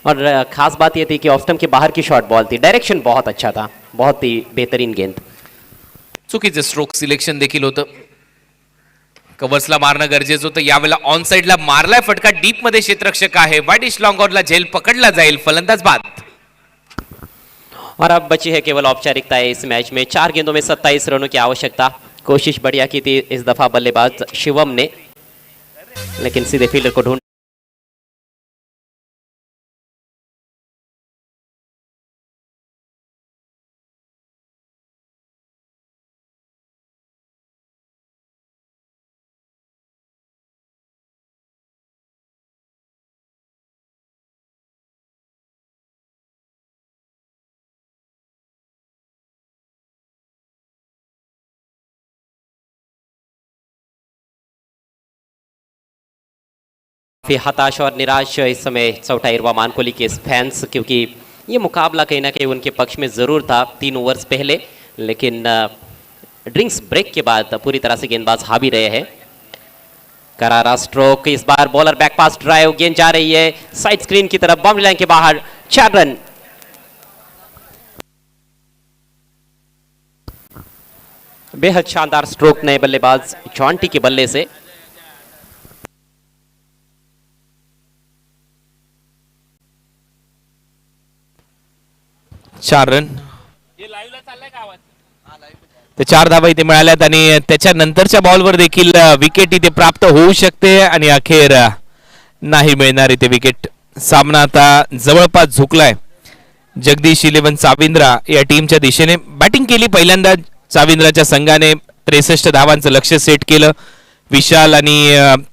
और खास बात यह थी कि ऑफ स्टंप के बाहर की शॉर्ट बॉल थी। डायरेक्शन बहुत अच्छा था, बहुत ही बेहतरीन गेंद। चुकीचं स्ट्रोक सिलेक्शन देखील होतं. कव्हर्सला मारणं गरजेचं होतं. यावेळेला ऑन साइडला मारलाय फटका, डीप मध्ये क्षेत्ररक्षक आहे. वाईडिश लॉंग ऑनला झेल पकडला जाईल, फलंदाज बाद. और अब बची है केवल औपचारिकता है इस मैच में। 4 गेंदों में 27 रनों की आवश्यकता। कोशिश बढ़िया की थी इस दफा बल्लेबाज शिवम ने, लेकिन सीधे फील्डर को ढूंढ काफी हताश और निराश इस समय चौथा हिरवा मानकोली के फैंस, क्योंकि ये मुकाबला कहीं ना कहीं उनके पक्ष में ज़रूर था 3 ओवर्स पहले, लेकिन ड्रिंक्स ब्रेक के बाद पूरी तरह से गेंदबाज हावी रहे हैं। करारा स्ट्रोक, इस बार बॉलर बैक पास ड्राइव, गेंद जा रही है साइड स्क्रीन की तरफ, बाउंड्री लाइन के बाहर, 4 रन। बेहद शानदार स्ट्रोक नए बल्लेबाज जॉन्टी के बल्ले से। 4 रन. ते 4 धावा इथे मिळाल्यात आणि त्याच्यानंतरच्या बॉलवर देखील विकेट इथे प्राप्त होऊ शकते आणि अखेर नाही मिळणार इथे विकेट. सामना आता जवळपास झुकलाय. जगदीश 11 चाविंद्रा या टीमच्या दिशेने बॅटिंग केली. पहिल्यांदा चाविंद्राच्या संघाने 63 धावांचं लक्ष्य सेट केलं. विशाल आणि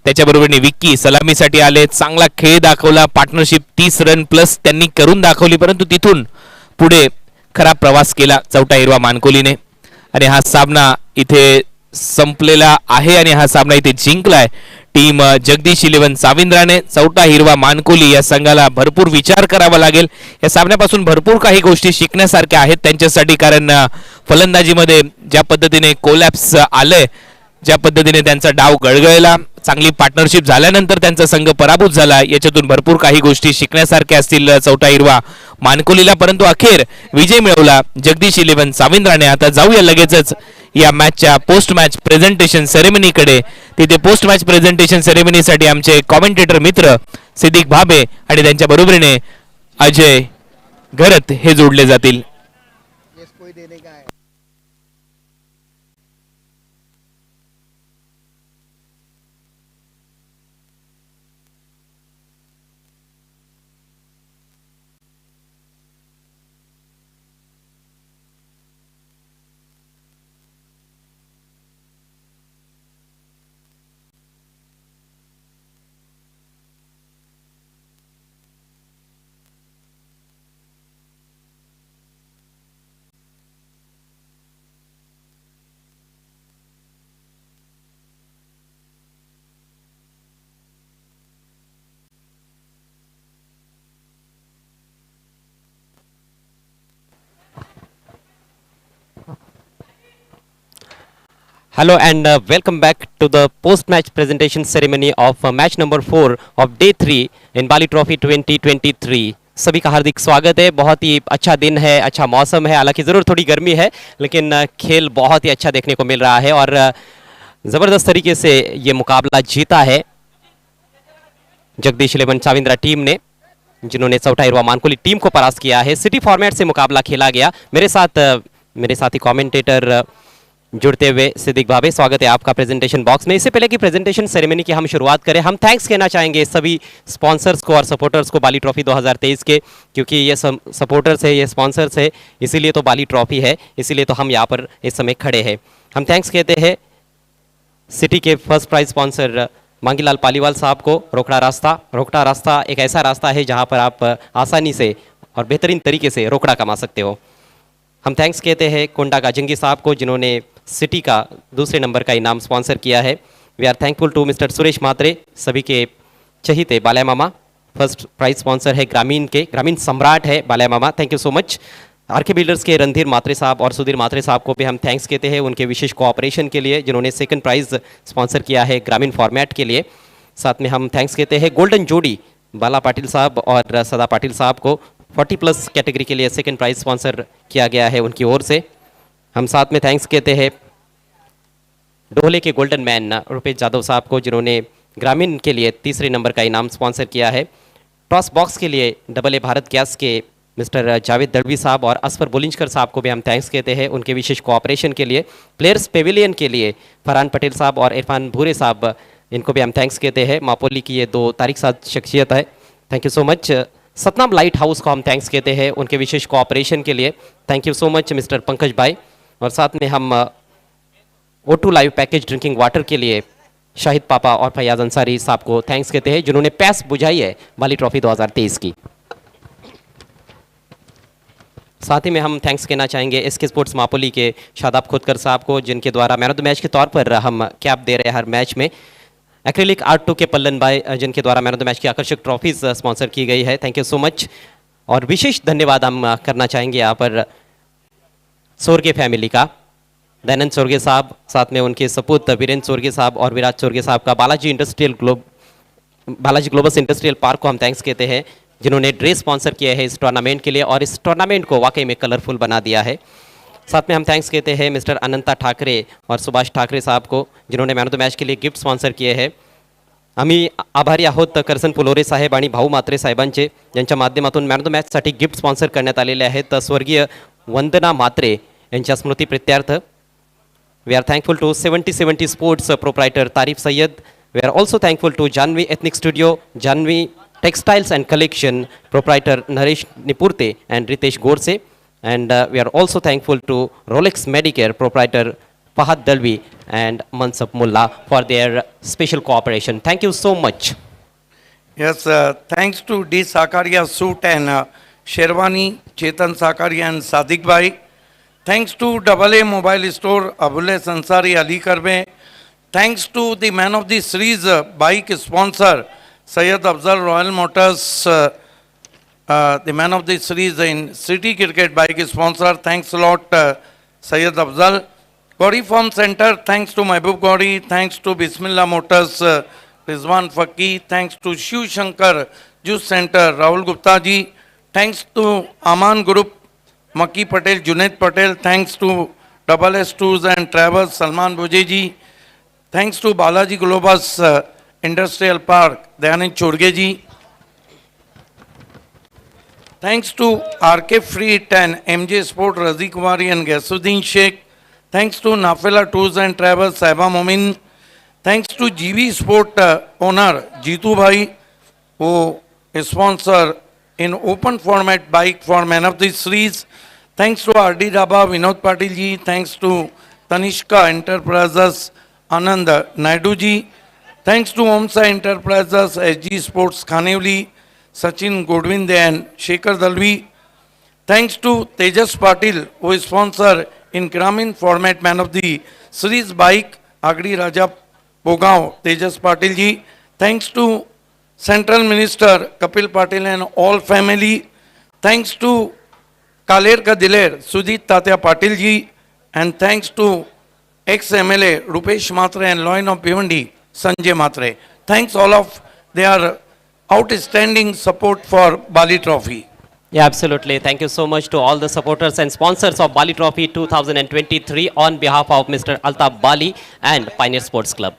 त्याच्याबरोबरने विक्की सलामीसाठी आले. चांगला खेळ दाखवला. पार्टनरशिप 30 रन प्लस त्यांनी करून दाखवली, परंतु तिथून पुढे खराब प्रवास केला चौथा हिरवा मानकोलीने आणि हा सामना इथे संपलेला आहे आणि हा सामना इथे जिंकलाय टीम जगदीश 11 चाविंद्राने. चौथा हिरवा मानकोली या संघाला भरपूर विचार करावा लागेल. या सामन्यापासून भरपूर काही गोष्टी शिकण्यासारख्या आहेत त्यांच्यासाठी, कारण फलंदाजीमध्ये ज्या पद्धतीने कोलॅप्स आलंय, ज्या पद्धतीने त्यांचा डाव गळगळला, चांगली पार्टनरशिप झाल्यानंतर त्यांचा संघ पराभूत झाला, याच्यातून भरपूर काही गोष्टी शिकण्यासारख्या असतील चौथा हिरवा मानकोलीला. परंतु अखेर विजय मिळवला जगदीश 11 चाविंद्राने. आता जाऊया लगेचच या मॅचच्या पोस्ट मॅच प्रेझेंटेशन सेरेमनीकडे. तिथे पोस्ट मॅच प्रेझेंटेशन सेरेमनीसाठी आमचे कॉमेंटेटर मित्र सिद्दीक भाबे आणि त्यांच्या बरोबरीने अजय घरत हे जोडले जातील. Hello and welcome back to the post-match presentation ceremony of match number 4 of day 3 in Bali Trophy 2023. सभी का हार्दिक स्वागत है। बहुत ही अच्छा दिन है, अच्छा मौसम है, हालांकि ज़रूर थोड़ी गर्मी है, लेकिन खेल बहुत ही अच्छा देखने को मिल रहा है और ज़बरदस्त तरीके से ये मुकाबला जीता है जगदीश 11 चाविंद्रा टीम ने, जिन्होंने चौथा हिरवा मानकोली टीम को परास्त किया है। सिटी फॉर्मेट से मुकाबला खेला गया। मेरे साथ ही कमेंटेटर जुड़ते हुए सिद्दीक भावे, स्वागत है आपका प्रेजेंटेशन बॉक्स में। इससे पहले कि प्रेजेंटेशन सेरेमनी की हम शुरुआत करें, हम थैंक्स कहना चाहेंगे सभी स्पॉन्सर्स को और सपोर्टर्स को बाली ट्रॉफी 2023 के, क्योंकि ये सपोर्टर्स है, ये स्पॉन्सर्स है, इसीलिए तो बाली ट्रॉफी है, इसीलिए तो हम यहाँ पर इस समय खड़े हैं। हम थैंक्स कहते हैं सिटी के first prize sponsor Mangilal Paliwal साहब को। रोकड़ा रास्ता एक ऐसा रास्ता है जहाँ पर आप आसानी से और बेहतरीन तरीके से रोकड़ा कमा सकते हो। हम थैंक्स कहते हैं कोंडा गाजंगी साहब को, जिन्होंने सिटी का दूसरे नंबर का इनाम स्पॉन्सर किया है। We are thankful to mister Suresh Mhatre, सभी के चहीते बाल्या मामा। फर्स्ट प्राइज स्पॉन्सर है ग्रामीण सम्राट है बाल्या मामा, thank you so much. R K builders के रणधीर मात्रे साहब और सुधीर मात्रे साहब को भी हम थैंक्स कहते हैं उनके विशेष कोऑपरेशन के लिए, जिन्होंने सेकंड प्राइज स्पॉन्सर किया है ग्रामीण फॉर्मेट के लिए। साथ में हम थैंक्स कहते हैं गोल्डन जोड़ी बाला पाटिल साहब और सदा पाटिल साहब को, 40+ कैटेगरी के लिए सेकंड प्राइज स्पॉन्सर किया गया है उनकी ओर से। हम साथ में थैंक्स कहते हैं डोले के गोल्डन मैन रुपेश यादव साहब को, जिन्होंने ग्रामीण के लिए तीसरे नंबर का इनाम स्पॉन्सर किया है। टॉस बॉक्स के लिए AA भारत गैस के मिस्टर जावेद दड़वी साहब और असफर बुलिंजकर साहब को भी हम थैंक्स कहते हैं उनके विशेष कोऑपरेशन के लिए। प्लेयर्स पेविलियन के लिए फरहान पटेल साहब और इरफान भूरे साहब, इनको भी हम थैंक्स कहते हैं। मापोली की ये 2 तारीख साथ शख्सियत है, thank you so much. Satnam light house को हम थैंक्स कहते हैं उनके विशेष कोऑपरेशन के लिए, thank you so much mister Pankaj भाई। और साथ में हम O2 live package drinking water के लिए शाहिद पापा और फैयाज अंसारी साहब को थैंक्स कहते हैं, जिन्होंने प्यास बुझाई है बाली ट्रॉफी 2023 की। साथ ही में हम थैंक्स कहना चाहेंगे SK स्पोर्ट्स मापोली के शादाब खोदकर साहब को, जिनके द्वारा मैन ऑफ द मैच के तौर पर हम कैप दे रहे हैं हर मैच में। एक्रेलिक R2 के पल्लन भाई, जिनके द्वारा मैन ऑफ द मैच की आकर्षक ट्रॉफीज स्पॉन्सर की गई है, थैंक यू सो मच। और विशेष धन्यवाद हम करना चाहेंगे यहाँ पर सोरगे फैमिली का, दयानंद सोरगे साहब, साथ में उनके सपूत वीरेंद्र सोरगे साहब और विराज सोरगे साहब का। बालाजी ग्लोबस इंडस्ट्रियल पार्क को हम थैंक्स कहते हैं, जिन्होंने ड्रेस स्पॉन्सर किया है इस टूर्नामेंट के लिए और इस टूर्नामेंट को वाकई में कलरफुल बना दिया है। साथ में हम थैंक्स कहते हैं मिस्टर अनंता ठाकरे और सुभाष ठाकरे साहब को, जिन्होंने मैन ऑफ द मैच के लिए गिफ्ट स्पॉन्सर किए हैं। आम्ही आभारी आहोत करसन फुलोरे साहेब आणि भाऊ मात्रे साहेबांचे, ज्यांच्या माध्यमातून मॅन ऑफ द मॅचसाठी गिफ्ट स्पॉन्सर करण्यात आलेले आहेत। स्वर्गीय वंदना मात्रे यांच्या स्मृतिप्रित्यर्थ we are thankful to 7070 sports proprietor Tarif Syed. We are also thankful to Janhavi ethnic studio, Janhavi textiles and collection proprietor Naresh Nipurte and Ritesh Gorse. And we are also thankful to Rolex Medicare proprietor Fahad Dalvi and Mansab Mullah for their special cooperation. Thank you so much. Yes, thanks to D. Sakaria Suit and Sherwani, Chetan Sakaria and Sadiq Bhai. Thanks to AA Mobile Store, Abule Sansari Ali Karbe. Thanks to the man of the series bike sponsor, Syed Afzal Royal Motors, the man of the series in City Cricket bike sponsor. Thanks a lot, Syed Afzal. Gauri Farm Center, thanks to Mahbub Gauri. Thanks to Bismillah Motors, Rizwan Faki. Thanks to Shiv Shankar Juice Center, Rahul Gupta ji. Thanks to Aman Group, Maki Patel, Junaid Patel. Thanks to SS Tours and Travels, Salman Buje ji. Thanks to Balaji Globus Industrial Park, Dayanand Chorge ji. Thanks to RK Freight and MJ Sport, Razi Kumari and Gasuddin Sheikh. Thanks to Nafela Tours and Travels, Saiba Momin. Thanks to GV Sport owner Jitu Bhai, who is sponsor in open format bike for man of the series. Thanks to RD Daba, Vinod Patil ji. Thanks to Tanishka Enterprises, Anand Naidu ji. Thanks to Omsa Enterprises, SG Sports Khanevli, Sachin Godwin and Shekhar Dalvi. Thanks to Tejas Patil, who is sponsor in Gramin format man of the series bike, Agri Raja Bogao, Tejas Patil ji. Thanks to Central Minister Kapil Patil and all family. Thanks to Kaler ka Diler, Sujit Tatya Patil ji. And thanks to ex-MLA Rupesh Matre and Loin of Bhiwandi Sanjay Matre. Thanks all of their outstanding support for Bali Trophy. Yeah, absolutely. Thank you so much to all the supporters and sponsors of Bali Trophy 2023 on behalf of Mr. Altaf Bali and Pioneer Sports Club.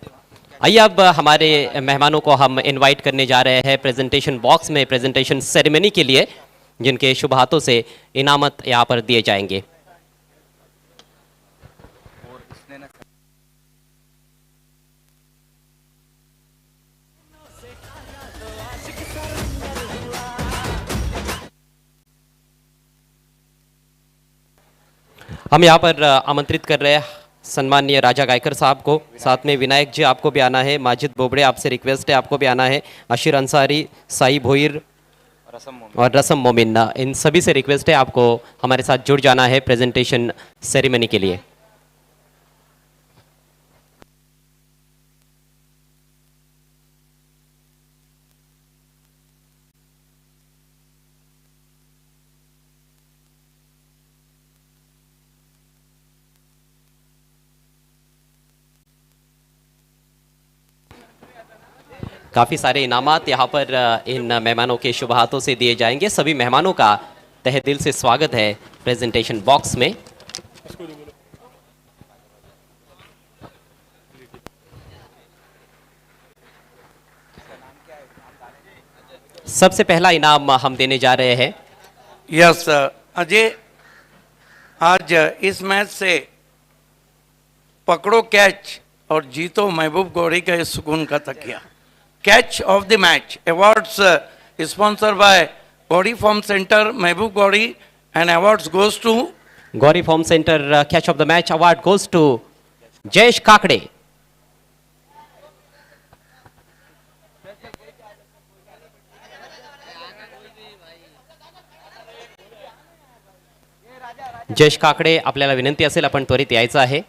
आइए अब हमारे मेहमानों को हम invite करने जा रहे हैं presentation box में प्रेजेंटेशन सेरेमनी के लिए, जिनके शुभ हाथों से इनामत यहाँ पर दिए जाएंगे। हम यहाँ पर आमंत्रित कर रहे हैं सम्माननीय राजा गायकर साहब को, साथ में विनायक जी आपको भी आना है, माजिद बोबड़े आपसे रिक्वेस्ट है आपको भी आना है, अशीर अंसारी, साई भोईर और रसम मोमिन, इन सभी से रिक्वेस्ट है आपको हमारे साथ जुड़ जाना है प्रेजेंटेशन सेरेमनी के लिए। काफ़ी सारे इनामात यहाँ पर इन मेहमानों के शुभ हाथों से दिए जाएंगे। सभी मेहमानों का तहे दिल से स्वागत है प्रेजेंटेशन बॉक्स में। सबसे पहला इनाम हम देने जा रहे हैं। यस अजय, आज इस मैच से पकड़ो कैच और जीतो महबूब गौरी का इस सुकून का तकिया। Catch of the match awards sponsored by Gauri Farm Center, Mehboob Gauri, and awards goes to Gauri Farm Center. Catch of the match award goes to Jayesh Kakade. Jayesh Kakade, आपल्याला विनंती असेल आपण त्वरित यायचं आहे।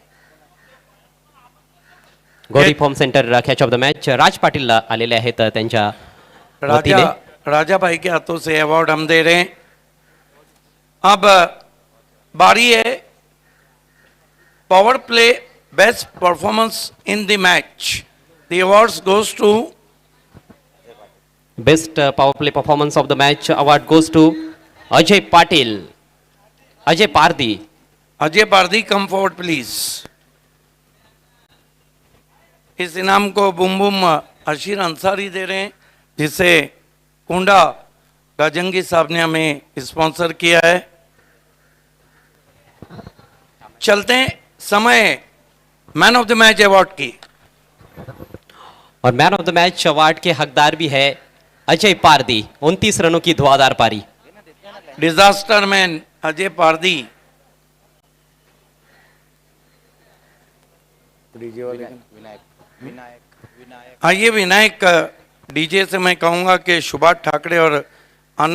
Gauri form centre catch of the match Raj Patil आलेले आहेत त्यांच्या वतीने। राजा भाई के हाथों से अवार्ड हम दे रहे हैं। अब बारी है power play best performance in the match. The awards goes to best power play performance of the match award goes to Ajay Patil, Ajay Pardi. Ajay Pardi come forward please. इस इनाम को बुम बुम अशीर अंसारी दे रहे हैं, जिसे कुंडा गाजंगी साहब ने हमें स्पॉन्सर किया है। चलते हैं समय man of the match award की, और man of the match award के हकदार भी है अजय पारदी। 29 रनों की धुआंधार पारी। Disaster man Ajay Pardi. आइए विनायक, डीजे से मैं कहूंगा कि सुभाष ठाकरे और